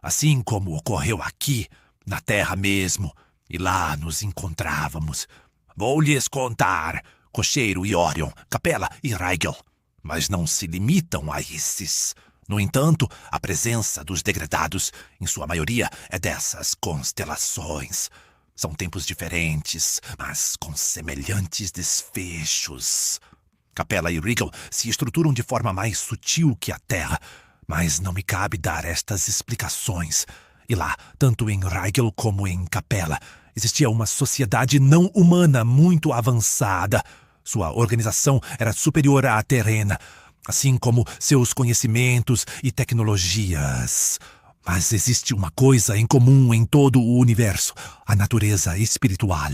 Assim como ocorreu aqui, na Terra mesmo, e lá nos encontrávamos. Vou lhes contar, Cocheiro e Orion, Capela e Rigel. Mas não se limitam a esses. No entanto, a presença dos degradados, em sua maioria, é dessas constelações. São tempos diferentes, mas com semelhantes desfechos. Capela e Rigel se estruturam de forma mais sutil que a Terra, mas não me cabe dar estas explicações. E lá, tanto em Rigel como em Capela, existia uma sociedade não humana muito avançada. Sua organização era superior à terrena, assim como seus conhecimentos e tecnologias. Mas existe uma coisa em comum em todo o universo: a natureza espiritual.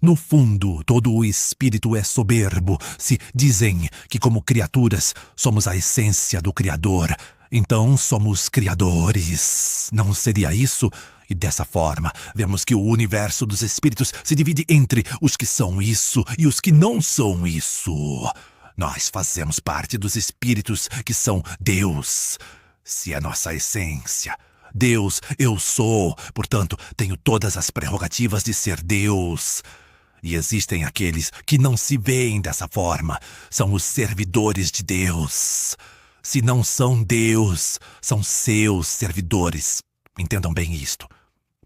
No fundo, todo o espírito é soberbo. Se dizem que, como criaturas, somos a essência do Criador, então somos criadores. Não seria isso? E dessa forma, vemos que o universo dos espíritos se divide entre os que são isso e os que não são isso. Nós fazemos parte dos espíritos que são Deus. Se é nossa essência. Deus, eu sou, portanto, tenho todas as prerrogativas de ser Deus. E existem aqueles que não se veem dessa forma. São os servidores de Deus. Se não são Deus, são seus servidores. Entendam bem isto,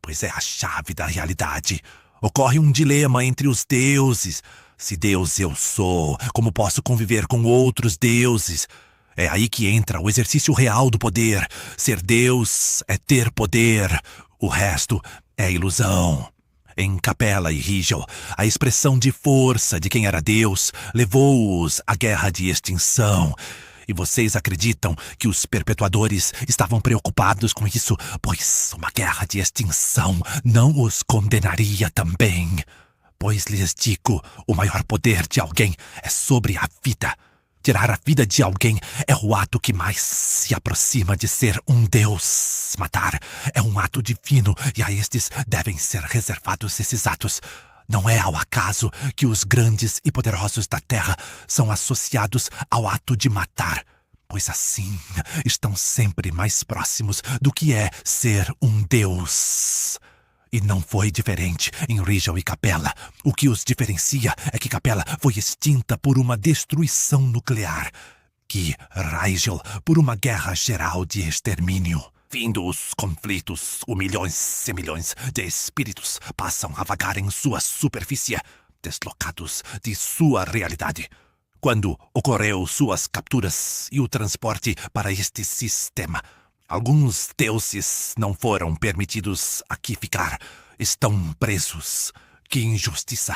pois é a chave da realidade. Ocorre um dilema entre os deuses. Se Deus eu sou, como posso conviver com outros deuses? É aí que entra o exercício real do poder. Ser Deus é ter poder. O resto é ilusão. Em Capela e Rigel, a expressão de força de quem era Deus levou-os à guerra de extinção. E vocês acreditam que os perpetuadores estavam preocupados com isso, pois uma guerra de extinção não os condenaria também? Pois lhes digo, o maior poder de alguém é sobre a vida. Tirar a vida de alguém é o ato que mais se aproxima de ser um Deus. Matar é um ato divino e a estes devem ser reservados esses atos. Não é ao acaso que os grandes e poderosos da Terra são associados ao ato de matar, pois assim estão sempre mais próximos do que é ser um Deus. E não foi diferente em Rigel e Capela. O que os diferencia é que Capela foi extinta por uma destruição nuclear, que Rigel por uma guerra geral de extermínio. Vindo os conflitos, milhões e milhões de espíritos passam a vagar em sua superfície. deslocados de sua realidade. Quando ocorreu suas capturas e o transporte para este sistema, alguns deuses não foram permitidos aqui ficar. Estão presos. Que injustiça!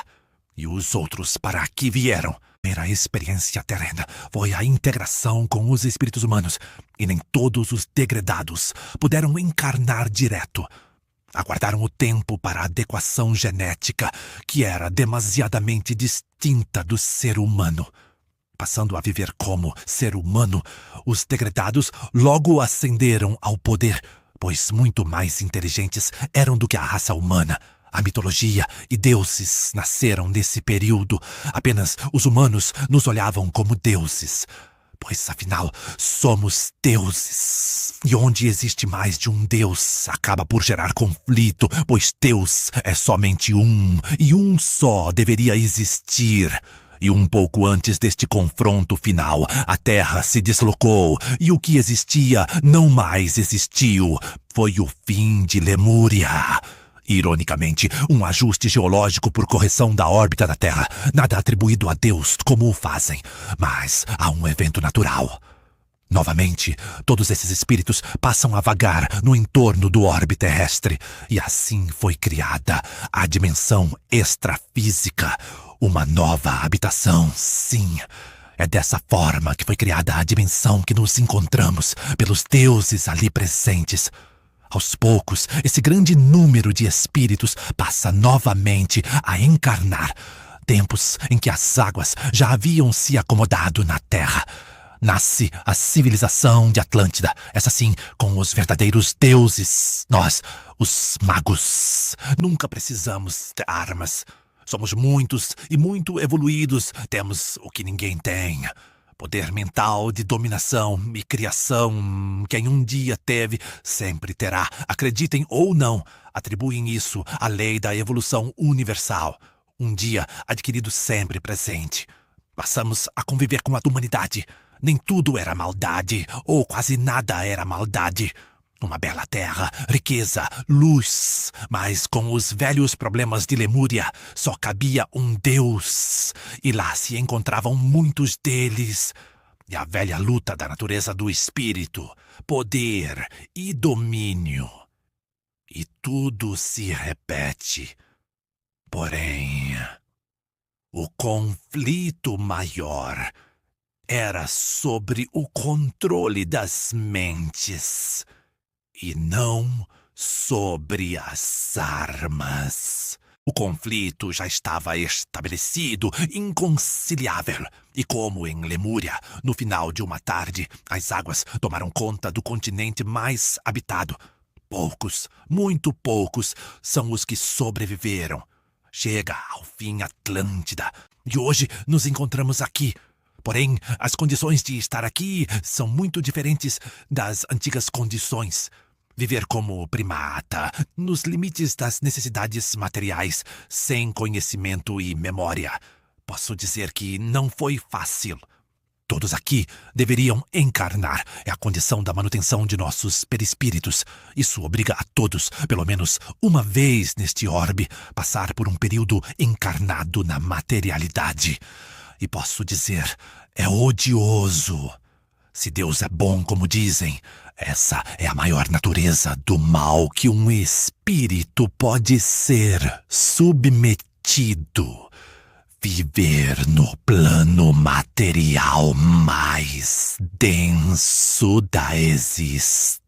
E os outros para aqui vieram. A primeira experiência terrena foi a integração com os espíritos humanos, e nem todos os degradados puderam encarnar direto. Aguardaram o tempo para a adequação genética, que era demasiadamente distinta do ser humano. Passando a viver como ser humano, os degradados logo ascenderam ao poder, pois muito mais inteligentes eram do que a raça humana. A mitologia e deuses nasceram nesse período. Apenas os humanos nos olhavam como deuses. Pois, afinal, somos deuses. E onde existe mais de um deus, acaba por gerar conflito, pois Deus é somente um, e um só deveria existir. E um pouco antes deste confronto final, a Terra se deslocou, e o que existia não mais existiu. Foi o fim de Lemúria. Ironicamente, um ajuste geológico por correção da órbita da Terra, nada atribuído a Deus como o fazem, mas a um evento natural. Novamente, todos esses espíritos passam a vagar no entorno do orbe terrestre, e assim foi criada a dimensão extrafísica, uma nova habitação, sim. É dessa forma que foi criada a dimensão que nos encontramos, pelos deuses ali presentes. Aos poucos, esse grande número de espíritos passa novamente a encarnar tempos em que as águas já haviam se acomodado na Terra. Nasce a civilização de Atlântida, essa sim, com os verdadeiros deuses. Nós, os magos, nunca precisamos de armas. Somos muitos e muito evoluídos, temos o que ninguém tem. Poder mental de dominação e criação. Quem um dia teve, sempre terá. Acreditem ou não, atribuem isso à lei da evolução universal. Um dia adquirido, sempre presente. Passamos a conviver com a humanidade. Nem tudo era maldade, ou quase nada era maldade. Uma bela terra, riqueza, luz. Mas com os velhos problemas de Lemúria, só cabia um Deus. E lá se encontravam muitos deles. E a velha luta da natureza do espírito, poder e domínio. E tudo se repete. Porém, o conflito maior era sobre o controle das mentes. E não sobre as armas. O conflito já estava estabelecido, inconciliável. E como em Lemúria, no final de uma tarde, as águas tomaram conta do continente mais habitado. Poucos, muito poucos, são os que sobreviveram. Chega ao fim Atlântida, e hoje nos encontramos aqui. Porém, as condições de estar aqui são muito diferentes das antigas condições. Viver como primata, nos limites das necessidades materiais, sem conhecimento e memória. Posso dizer que não foi fácil. Todos aqui deveriam encarnar. É a condição da manutenção de nossos perispíritos. Isso obriga a todos, pelo menos uma vez neste orbe, passar por um período encarnado na materialidade. E posso dizer, é odioso. Se Deus é bom, como dizem, essa é a maior natureza do mal que um espírito pode ser submetido. Viver no plano material mais denso da existência.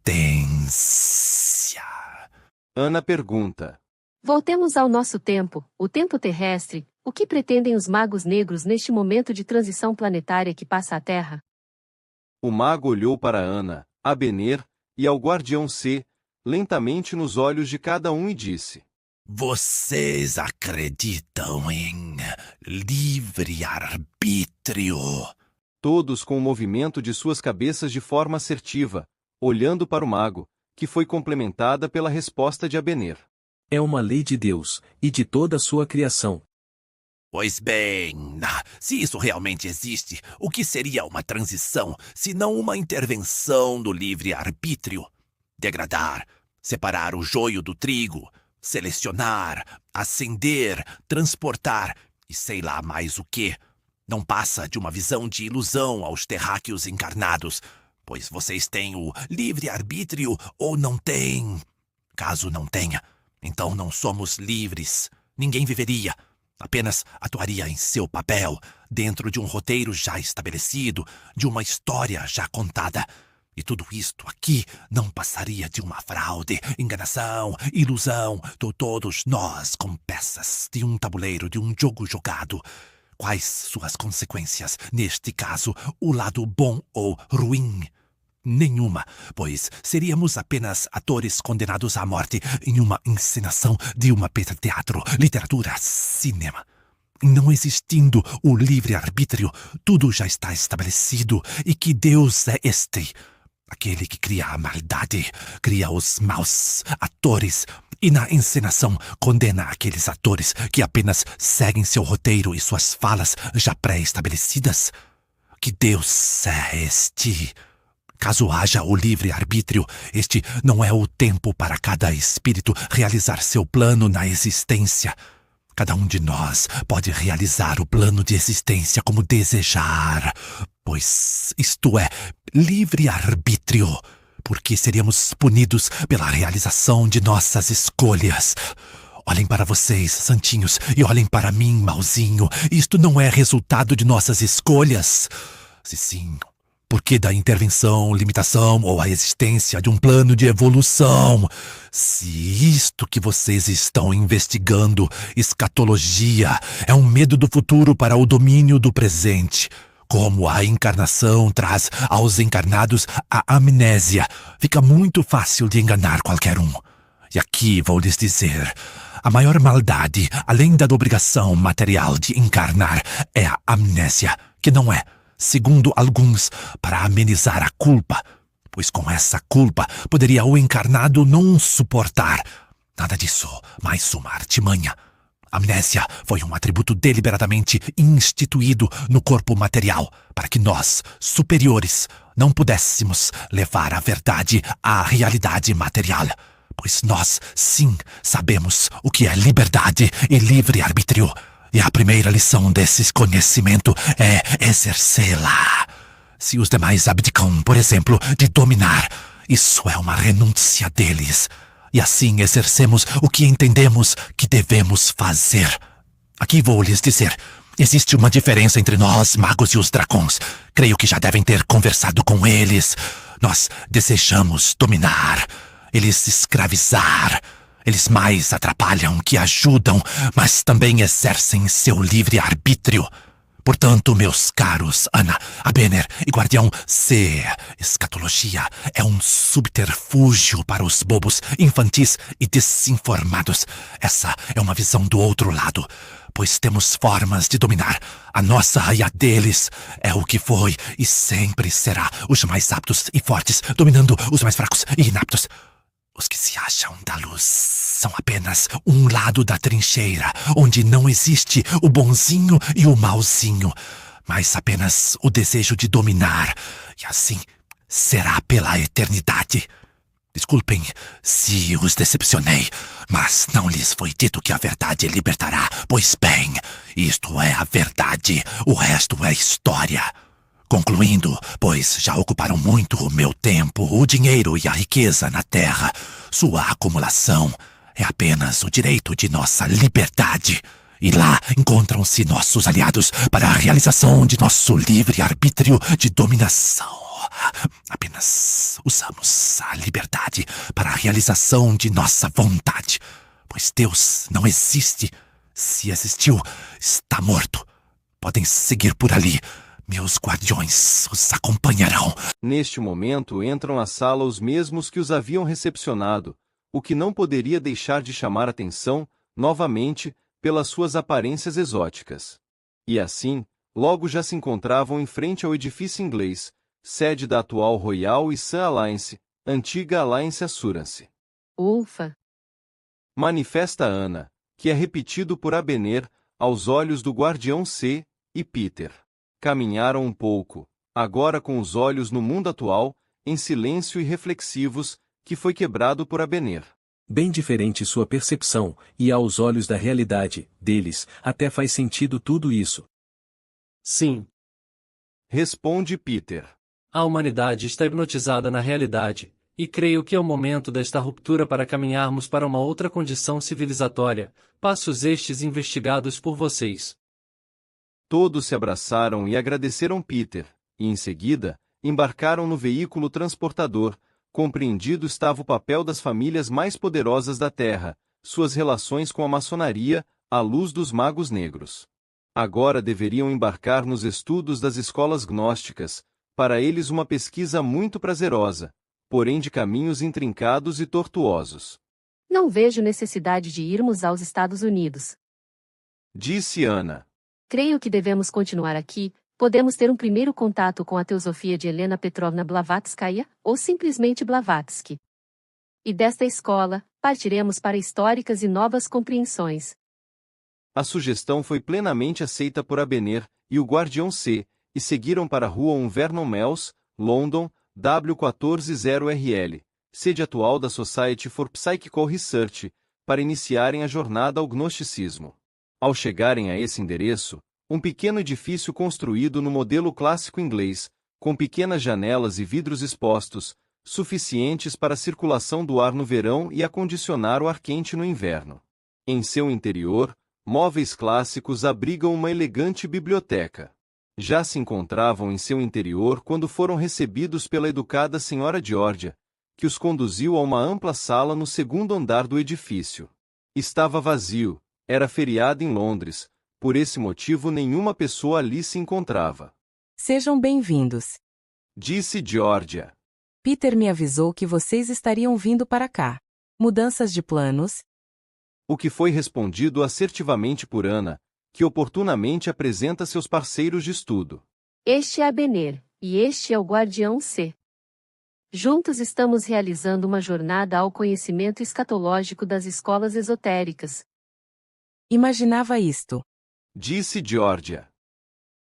Ana pergunta. Voltemos ao nosso tempo, o tempo terrestre. O que pretendem os magos negros neste momento de transição planetária que passa a Terra? O mago olhou para Ana, Abener e ao guardião C, lentamente nos olhos de cada um e disse: Vocês acreditam em livre-arbítrio? Todos com o movimento de suas cabeças de forma assertiva, olhando para o mago, que foi complementada pela resposta de Abener. É uma lei de Deus, e de toda a sua criação. Pois bem, se isso realmente existe, o que seria uma transição, se não uma intervenção do livre-arbítrio? Degradar, separar o joio do trigo, selecionar, acender, transportar, e sei lá mais o quê. Não passa de uma visão de ilusão aos terráqueos encarnados, pois vocês têm o livre-arbítrio ou não têm. Caso não tenha, então não somos livres. Ninguém viveria. Apenas atuaria em seu papel, dentro de um roteiro já estabelecido, de uma história já contada. E tudo isto aqui não passaria de uma fraude, enganação, ilusão, todos nós com peças de um tabuleiro, de um jogo jogado. Quais suas consequências, neste caso, o lado bom ou ruim? Nenhuma, pois seríamos apenas atores condenados à morte em uma encenação de uma peça de teatro, literatura, cinema. Não existindo o livre-arbítrio, tudo já está estabelecido. E que Deus é este? Aquele que cria a maldade, cria os maus atores e na encenação condena aqueles atores que apenas seguem seu roteiro e suas falas já pré-estabelecidas. Que Deus é este? Caso haja o livre-arbítrio, este não é o tempo para cada espírito realizar seu plano na existência. Cada um de nós pode realizar o plano de existência como desejar, pois isto é livre-arbítrio, porque seríamos punidos pela realização de nossas escolhas. Olhem para vocês, santinhos, e olhem para mim, mauzinho. Isto não é resultado de nossas escolhas. Se sim, por que da intervenção, limitação ou a existência de um plano de evolução? Se isto que vocês estão investigando, escatologia, é um medo do futuro para o domínio do presente, como a encarnação traz aos encarnados a amnésia, fica muito fácil de enganar qualquer um. E aqui vou lhes dizer, a maior maldade, além da obrigação material de encarnar, é a amnésia, que não é, segundo alguns, para amenizar a culpa, pois com essa culpa poderia o encarnado não suportar. Nada disso, mais uma artimanha. Amnésia foi um atributo deliberadamente instituído no corpo material, para que nós, superiores, não pudéssemos levar a verdade à realidade material. Pois nós, sim, sabemos o que é liberdade e livre-arbítrio. E a primeira lição desse conhecimento é exercê-la. Se os demais abdicam, por exemplo, de dominar, isso é uma renúncia deles. E assim exercemos o que entendemos que devemos fazer. Aqui vou lhes dizer, existe uma diferença entre nós, magos, e os dragões. Creio que já devem ter conversado com eles. Nós desejamos dominar, eles escravizar. Eles mais atrapalham que ajudam, mas também exercem seu livre-arbítrio. Portanto, meus caros Ana, Abener e Guardião C, escatologia é um subterfúgio para os bobos, infantis e desinformados. Essa é uma visão do outro lado, pois temos formas de dominar. A nossa e a deles é o que foi e sempre será os mais aptos e fortes, dominando os mais fracos e inaptos. Os que se acham da luz são apenas um lado da trincheira, onde não existe o bonzinho e o mauzinho, mas apenas o desejo de dominar, e assim será pela eternidade. Desculpem se os decepcionei, mas não lhes foi dito que a verdade libertará. Pois bem, isto é a verdade, o resto é história. Concluindo, pois já ocuparam muito o meu tempo, o dinheiro e a riqueza na Terra, sua acumulação é apenas o direito de nossa liberdade. E lá encontram-se nossos aliados para a realização de nosso livre-arbítrio de dominação. Apenas usamos a liberdade para a realização de nossa vontade, pois Deus não existe. Se existiu, está morto. Podem seguir por ali. Meus guardiões os acompanharão. Neste momento entram à sala os mesmos que os haviam recepcionado, o que não poderia deixar de chamar atenção, novamente, pelas suas aparências exóticas. E assim, logo já se encontravam em frente ao edifício inglês, sede da atual Royal e Sun Alliance, antiga Alliance Assurance. Ufa! Manifesta Ana, que é repetido por Abener, aos olhos do Guardião C e Peter. Caminharam um pouco, agora com os olhos no mundo atual, em silêncio e reflexivos, que foi quebrado por Abener. Bem diferente sua percepção, e aos olhos da realidade, deles, até faz sentido tudo isso. Sim. Responde Peter. A humanidade está hipnotizada na realidade, e creio que é o momento desta ruptura para caminharmos para uma outra condição civilizatória, passos estes investigados por vocês. Todos se abraçaram e agradeceram Peter, e em seguida, embarcaram no veículo transportador. Compreendido estava o papel das famílias mais poderosas da Terra, suas relações com a maçonaria, à luz dos magos negros. Agora deveriam embarcar nos estudos das escolas gnósticas, para eles uma pesquisa muito prazerosa, porém de caminhos intrincados e tortuosos. Não vejo necessidade de irmos aos Estados Unidos. Disse Ana. Creio que devemos continuar aqui. Podemos ter um primeiro contato com a teosofia de Helena Petrovna Blavatskaya, ou simplesmente Blavatsky. E desta escola, partiremos para históricas e novas compreensões. A sugestão foi plenamente aceita por Abener e o Guardião C, e seguiram para a Rua 1 Vernon Mills, London, W140RL, sede atual da Society for Psychical Research, para iniciarem a jornada ao gnosticismo. Ao chegarem a esse endereço, um pequeno edifício construído no modelo clássico inglês, com pequenas janelas e vidros expostos, suficientes para a circulação do ar no verão e acondicionar o ar quente no inverno. Em seu interior, móveis clássicos abrigam uma elegante biblioteca. Já se encontravam em seu interior quando foram recebidos pela educada senhora Georgia, que os conduziu a uma ampla sala no segundo andar do edifício. Estava vazio, era feriado em Londres. Por esse motivo nenhuma pessoa ali se encontrava. Sejam bem-vindos. Disse Georgia. Peter me avisou que vocês estariam vindo para cá. Mudanças de planos? O que foi respondido assertivamente por Ana, que oportunamente apresenta seus parceiros de estudo. Este é Abener, e este é o Guardião C. Juntos estamos realizando uma jornada ao conhecimento escatológico das escolas esotéricas. Imaginava isto. Disse Georgia.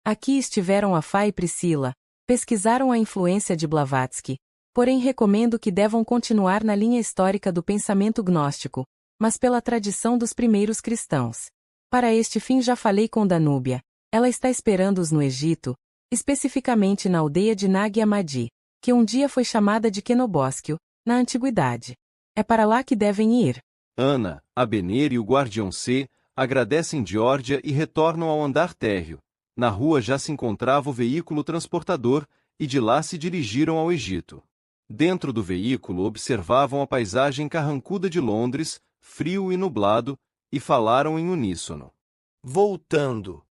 Aqui estiveram a Fá e Priscila, pesquisaram a influência de Blavatsky, porém recomendo que devam continuar na linha histórica do pensamento gnóstico, mas pela tradição dos primeiros cristãos. Para este fim já falei com Danúbia, ela está esperando-os no Egito, especificamente na aldeia de Nag Hammadi, que um dia foi chamada de Kenobósquio, na antiguidade. É para lá que devem ir. Ana, Abener e o Guardião C agradecem Georgia e retornam ao andar térreo. Na rua já se encontrava o veículo transportador, e de lá se dirigiram ao Egito. Dentro do veículo observavam a paisagem carrancuda de Londres, frio e nublado, e falaram em uníssono. Voltando.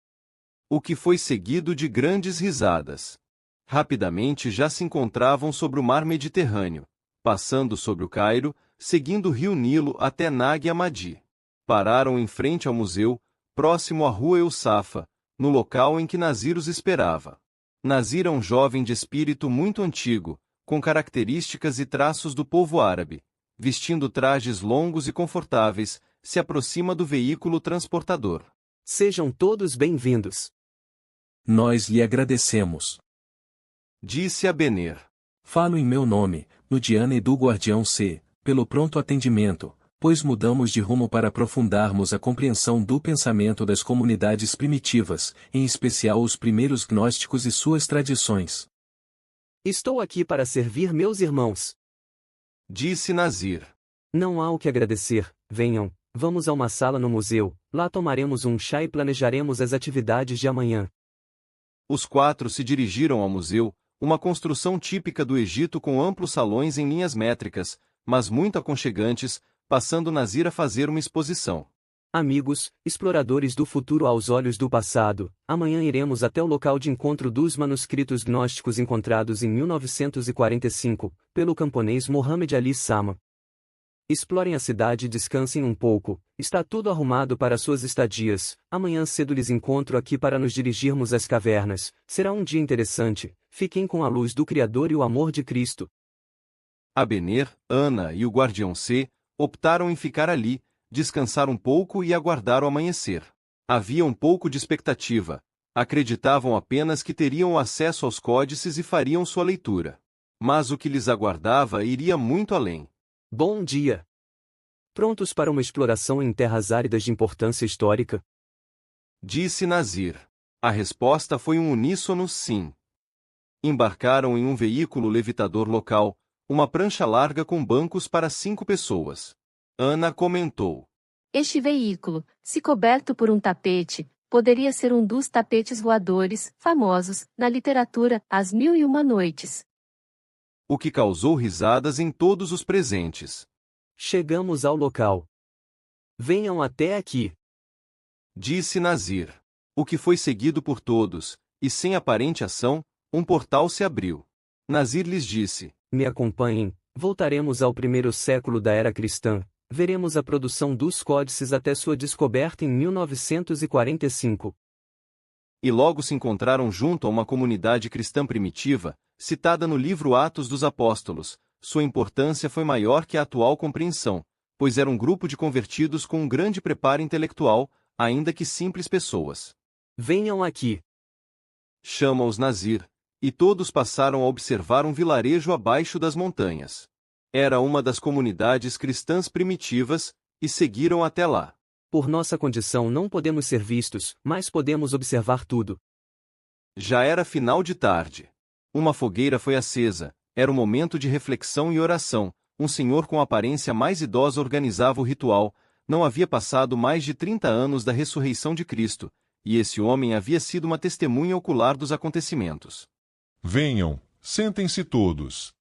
O que foi seguido de grandes risadas. Rapidamente já se encontravam sobre o mar Mediterrâneo, passando sobre o Cairo, seguindo o rio Nilo até Nag Hammadi. Pararam em frente ao museu, próximo à rua Eusafa, no local em que Nazir os esperava. Nazir é um jovem de espírito muito antigo, com características e traços do povo árabe. Vestindo trajes longos e confortáveis, se aproxima do veículo transportador. Sejam todos bem-vindos. Nós lhe agradecemos. Disse Abener. Falo em meu nome, no Diana e do Guardião C, pelo pronto atendimento, pois mudamos de rumo para aprofundarmos a compreensão do pensamento das comunidades primitivas, em especial os primeiros gnósticos e suas tradições. Estou aqui para servir meus irmãos. Disse Nazir. Não há o que agradecer, venham, vamos a uma sala no museu, lá tomaremos um chá e planejaremos as atividades de amanhã. Os quatro se dirigiram ao museu, uma construção típica do Egito com amplos salões em linhas métricas, mas muito aconchegantes, passando Nazir a fazer uma exposição. Amigos, exploradores do futuro aos olhos do passado, amanhã iremos até o local de encontro dos manuscritos gnósticos encontrados em 1945, pelo camponês Mohamed Ali Sama. Explorem a cidade e descansem um pouco, está tudo arrumado para suas estadias, amanhã cedo lhes encontro aqui para nos dirigirmos às cavernas, será um dia interessante, fiquem com a luz do Criador e o amor de Cristo. Abener, Ana e o Guardião C optaram em ficar ali, descansar um pouco e aguardar o amanhecer. Havia um pouco de expectativa, acreditavam apenas que teriam acesso aos códices e fariam sua leitura. Mas o que lhes aguardava iria muito além. Bom dia! prontos para uma exploração em terras áridas de importância histórica? Disse Nazir. A resposta foi um uníssono sim. Embarcaram em um veículo levitador local, uma prancha larga com bancos para 5 pessoas. Ana comentou. Este veículo, se coberto por um tapete, poderia ser um dos tapetes voadores, famosos, na literatura, As Mil e Uma Noites. O que causou risadas em todos os presentes. Chegamos ao local. Venham até aqui. Disse Nazir. O que foi seguido por todos, e sem aparente ação, um portal se abriu. Nazir lhes disse. Me acompanhem, voltaremos ao primeiro século da era cristã. Veremos a produção dos códices até sua descoberta em 1945. E logo se encontraram junto a uma comunidade cristã primitiva, citada no livro Atos dos Apóstolos. Sua importância foi maior que a atual compreensão, pois era um grupo de convertidos com um grande preparo intelectual, ainda que simples pessoas. Venham aqui. Chama-os Nazir, e todos passaram a observar um vilarejo abaixo das montanhas. Era uma das comunidades cristãs primitivas, e seguiram até lá. Por nossa condição não podemos ser vistos, mas podemos observar tudo. Já era final de tarde. Uma fogueira foi acesa, era um momento de reflexão e oração. Um senhor com aparência mais idosa organizava o ritual. Não havia passado mais de 30 anos da ressurreição de Cristo, e esse homem havia sido uma testemunha ocular dos acontecimentos. Venham, sentem-se todos.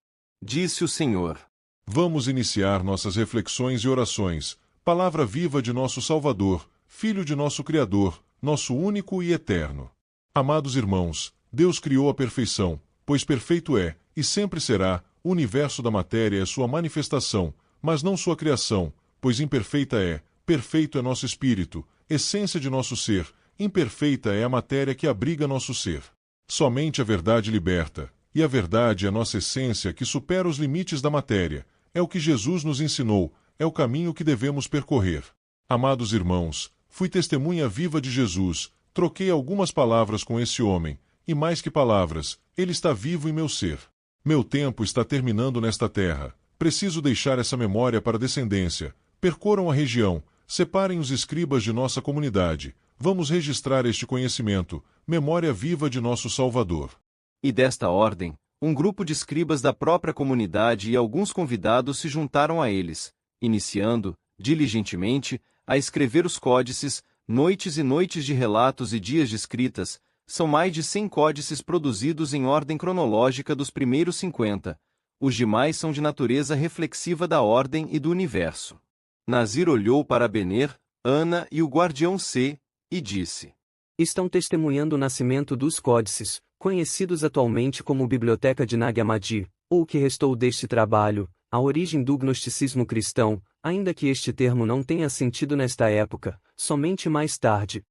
Disse o Senhor. Vamos iniciar nossas reflexões e orações. Palavra viva de nosso Salvador, Filho de nosso Criador, nosso único e eterno. Amados irmãos, Deus criou a perfeição, pois perfeito é, e sempre será, o universo da matéria é sua manifestação, mas não sua criação, pois imperfeita é, perfeito é nosso espírito, essência de nosso ser, imperfeita é a matéria que abriga nosso ser. Somente a verdade liberta, e a verdade é nossa essência que supera os limites da matéria. É o que Jesus nos ensinou, é o caminho que devemos percorrer. Amados irmãos, fui testemunha viva de Jesus, troquei algumas palavras com esse homem, e mais que palavras, ele está vivo em meu ser. Meu tempo está terminando nesta terra. Preciso deixar essa memória para a descendência. Percorram a região, separem os escribas de nossa comunidade. Vamos registrar este conhecimento, memória viva de nosso Salvador. E desta ordem, um grupo de escribas da própria comunidade e alguns convidados se juntaram a eles, iniciando, diligentemente, a escrever os códices, noites e noites de relatos e dias de escritas. São mais de 100 códices produzidos em ordem cronológica dos primeiros 50. Os demais são de natureza reflexiva da ordem e do universo. Nazir olhou para Abener, Ana e o guardião C, e disse. Estão testemunhando o nascimento dos códices, conhecidos atualmente como Biblioteca de Nag Hammadi, ou o que restou deste trabalho, a origem do gnosticismo cristão, ainda que este termo não tenha sentido nesta época, somente mais tarde.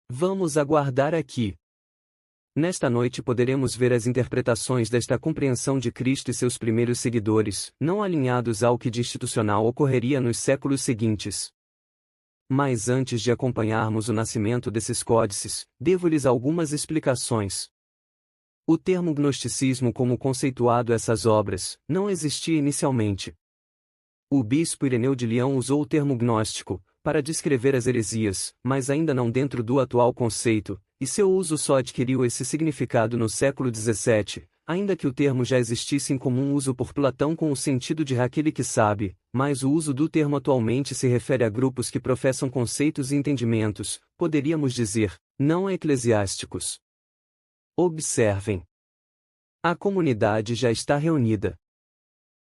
Vamos aguardar aqui. Nesta noite poderemos ver as interpretações desta compreensão de Cristo e seus primeiros seguidores, não alinhados ao que de institucional ocorreria nos séculos seguintes. Mas antes de acompanharmos o nascimento desses códices, devo-lhes algumas explicações. O termo gnosticismo como conceituado essas obras, não existia inicialmente. O bispo Ireneu de Leão usou o termo gnóstico, para descrever as heresias, mas ainda não dentro do atual conceito, e seu uso só adquiriu esse significado no século XVII, ainda que o termo já existisse em comum uso por Platão com o sentido de aquele que sabe, mas o uso do termo atualmente se refere a grupos que professam conceitos e entendimentos, poderíamos dizer, não eclesiásticos. Observem. A comunidade já está reunida.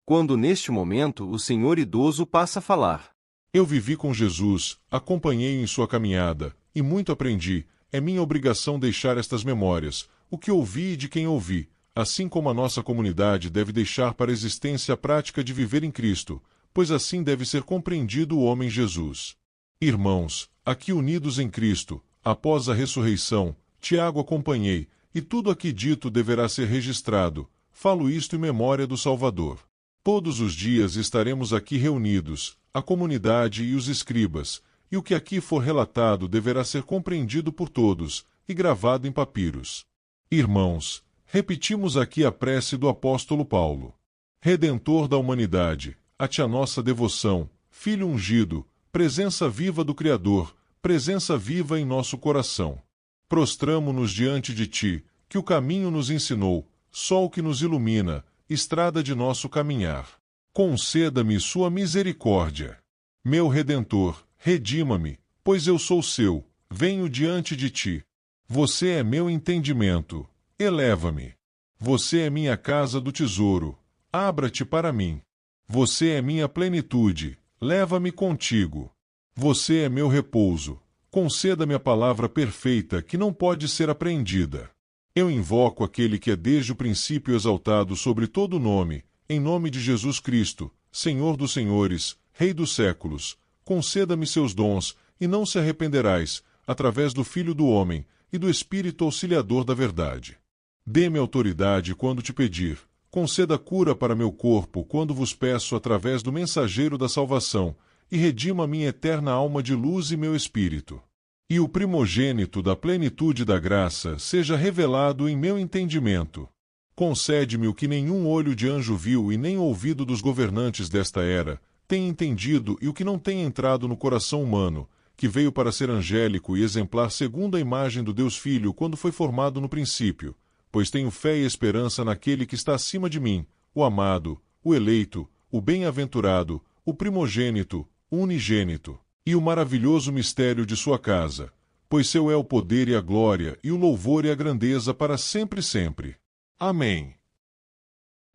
Quando neste momento o senhor idoso passa a falar. Eu vivi com Jesus, acompanhei em sua caminhada, e muito aprendi. É minha obrigação deixar estas memórias, o que ouvi e de quem ouvi, assim como a nossa comunidade deve deixar para a existência a prática de viver em Cristo, pois assim deve ser compreendido o homem Jesus. Irmãos, aqui unidos em Cristo, após a ressurreição, Tiago acompanhei, e tudo aqui dito deverá ser registrado. Falo isto em memória do Salvador. Todos os dias estaremos aqui reunidos, a comunidade e os escribas, e o que aqui for relatado deverá ser compreendido por todos, e gravado em papiros. Irmãos, repetimos aqui a prece do apóstolo Paulo. Redentor da humanidade, a ti a nossa devoção, Filho ungido, presença viva do Criador, presença viva em nosso coração. Prostramo-nos diante de ti, que o caminho nos ensinou, sol que nos ilumina, estrada de nosso caminhar. Conceda-me sua misericórdia. Meu Redentor, redima-me, pois eu sou seu, venho diante de ti. Você é meu entendimento, eleva-me. Você é minha casa do tesouro, abra-te para mim. Você é minha plenitude, leva-me contigo. Você é meu repouso, conceda-me a palavra perfeita que não pode ser apreendida. Eu invoco aquele que é desde o princípio exaltado sobre todo nome, em nome de Jesus Cristo, Senhor dos senhores, Rei dos séculos. Conceda-me seus dons, e não se arrependerás, através do Filho do Homem e do Espírito Auxiliador da verdade. Dê-me autoridade quando te pedir, conceda cura para meu corpo quando vos peço através do mensageiro da salvação, e redima minha eterna alma de luz e meu espírito. E o primogênito da plenitude da graça seja revelado em meu entendimento. Concede-me o que nenhum olho de anjo viu e nem ouvido dos governantes desta era tem entendido e o que não tem entrado no coração humano, que veio para ser angélico e exemplar segundo a imagem do Deus Filho quando foi formado no princípio, pois tenho fé e esperança naquele que está acima de mim, o amado, o eleito, o bem-aventurado, o primogênito, o unigênito, e o maravilhoso mistério de sua casa, pois seu é o poder e a glória, e o louvor e a grandeza para sempre e sempre. Amém.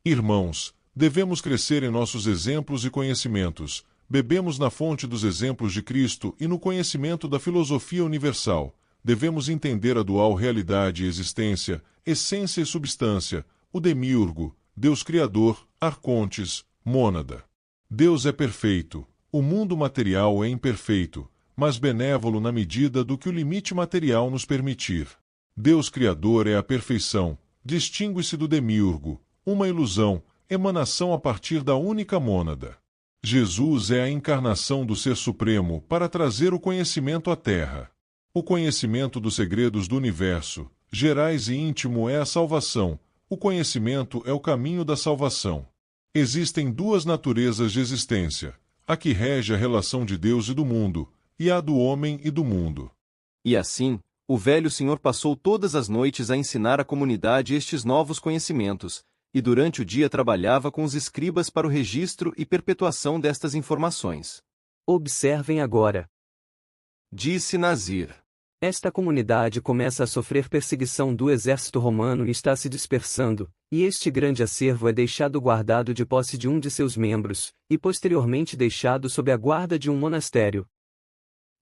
Irmãos, devemos crescer em nossos exemplos e conhecimentos, bebemos na fonte dos exemplos de Cristo e no conhecimento da filosofia universal. Devemos entender a dual realidade e existência, essência e substância, o demiurgo, Deus Criador, arcontes, mônada. Deus é perfeito, o mundo material é imperfeito, mas benévolo na medida do que o limite material nos permitir. Deus Criador é a perfeição, distingue-se do demiurgo, uma ilusão, emanação a partir da única mônada. Jesus é a encarnação do Ser Supremo para trazer o conhecimento à Terra. O conhecimento dos segredos do universo, gerais e íntimo, é a salvação. O conhecimento é o caminho da salvação. Existem duas naturezas de existência, a que rege a relação de Deus e do mundo, e a do homem e do mundo. E assim, o velho senhor passou todas as noites a ensinar à comunidade estes novos conhecimentos, e durante o dia trabalhava com os escribas para o registro e perpetuação destas informações. Observem agora. Disse Nazir. Esta comunidade começa a sofrer perseguição do exército romano e está se dispersando, e este grande acervo é deixado guardado de posse de um de seus membros, e posteriormente deixado sob a guarda de um monastério.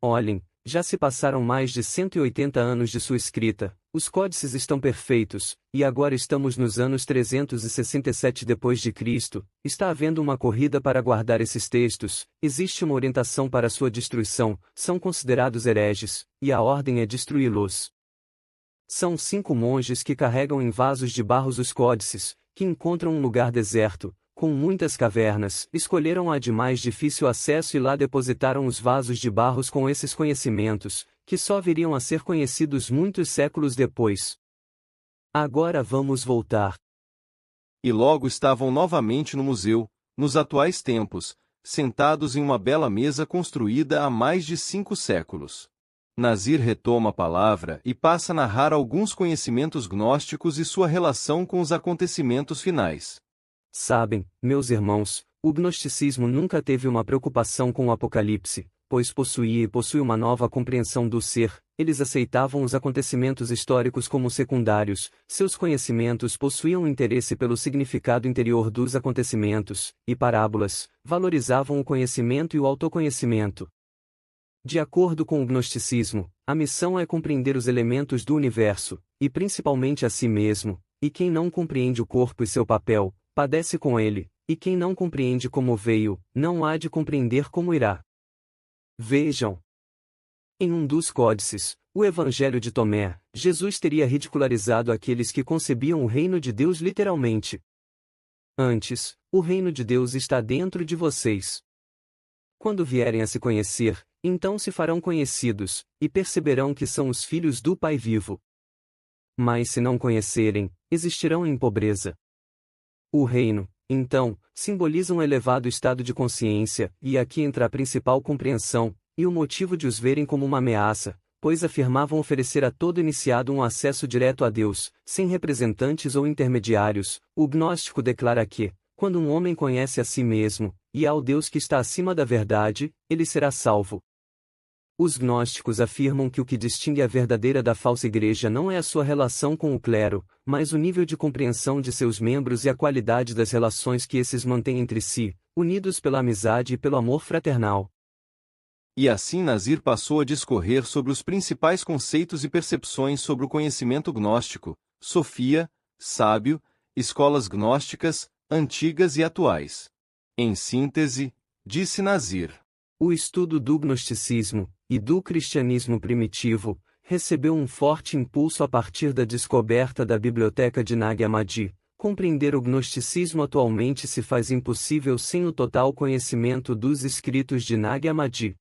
Olhem, já se passaram mais de 180 anos de sua escrita, os códices estão perfeitos, e agora estamos nos anos 367 d.C., está havendo uma corrida para guardar esses textos, existe uma orientação para sua destruição, são considerados hereges, e a ordem é destruí-los. São 5 monges que carregam em vasos de barro os códices, que encontram um lugar deserto, com muitas cavernas, escolheram a de mais difícil acesso e lá depositaram os vasos de barros com esses conhecimentos, que só viriam a ser conhecidos muitos séculos depois. Agora vamos voltar. E logo estavam novamente no museu, nos atuais tempos, sentados em uma bela mesa construída há mais de 5 séculos. Nazir retoma a palavra e passa a narrar alguns conhecimentos gnósticos e sua relação com os acontecimentos finais. Sabem, meus irmãos, o gnosticismo nunca teve uma preocupação com o Apocalipse, pois possuía e possui uma nova compreensão do ser, eles aceitavam os acontecimentos históricos como secundários, seus conhecimentos possuíam interesse pelo significado interior dos acontecimentos, e parábolas, valorizavam o conhecimento e o autoconhecimento. De acordo com o gnosticismo, a missão é compreender os elementos do universo, e principalmente a si mesmo, e quem não compreende o corpo e seu papel, padece com ele, e quem não compreende como veio, não há de compreender como irá. Vejam. Em um dos códices, o Evangelho de Tomé, Jesus teria ridicularizado aqueles que concebiam o reino de Deus literalmente. Antes, o reino de Deus está dentro de vocês. Quando vierem a se conhecer, então se farão conhecidos, e perceberão que são os filhos do Pai vivo. Mas se não conhecerem, existirão em pobreza. O reino, Então, simboliza um elevado estado de consciência, e aqui entra a principal compreensão, e o motivo de os verem como uma ameaça, pois afirmavam oferecer a todo iniciado um acesso direto a Deus, sem representantes ou intermediários. O gnóstico declara que, quando um homem conhece a si mesmo, e ao Deus que está acima da verdade, ele será salvo. Os gnósticos afirmam que o que distingue a verdadeira da falsa igreja não é a sua relação com o clero, mas o nível de compreensão de seus membros e a qualidade das relações que esses mantêm entre si, unidos pela amizade e pelo amor fraternal. E assim Nazir passou a discorrer sobre os principais conceitos e percepções sobre o conhecimento gnóstico, sofia, sábio, escolas gnósticas, antigas e atuais. Em síntese, disse Nazir: o estudo do gnosticismo, e do cristianismo primitivo, recebeu um forte impulso a partir da descoberta da biblioteca de Nag Hammadi. Compreender o gnosticismo atualmente se faz impossível sem o total conhecimento dos escritos de Nag Hammadi.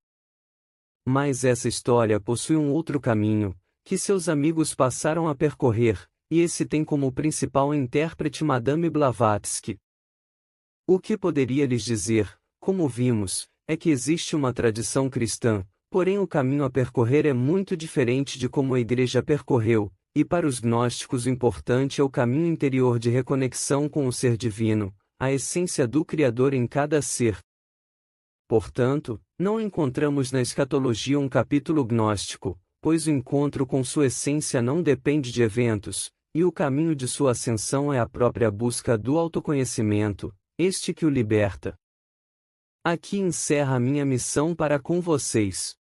Mas essa história possui um outro caminho, que seus amigos passaram a percorrer, e esse tem como principal intérprete Madame Blavatsky. O que poderia lhes dizer, como vimos, é que existe uma tradição cristã, porém o caminho a percorrer é muito diferente de como a Igreja percorreu, e para os gnósticos o importante é o caminho interior de reconexão com o ser divino, a essência do Criador em cada ser. Portanto, não encontramos na escatologia um capítulo gnóstico, pois o encontro com sua essência não depende de eventos, e o caminho de sua ascensão é a própria busca do autoconhecimento, este que o liberta. Aqui encerra a minha missão para com vocês.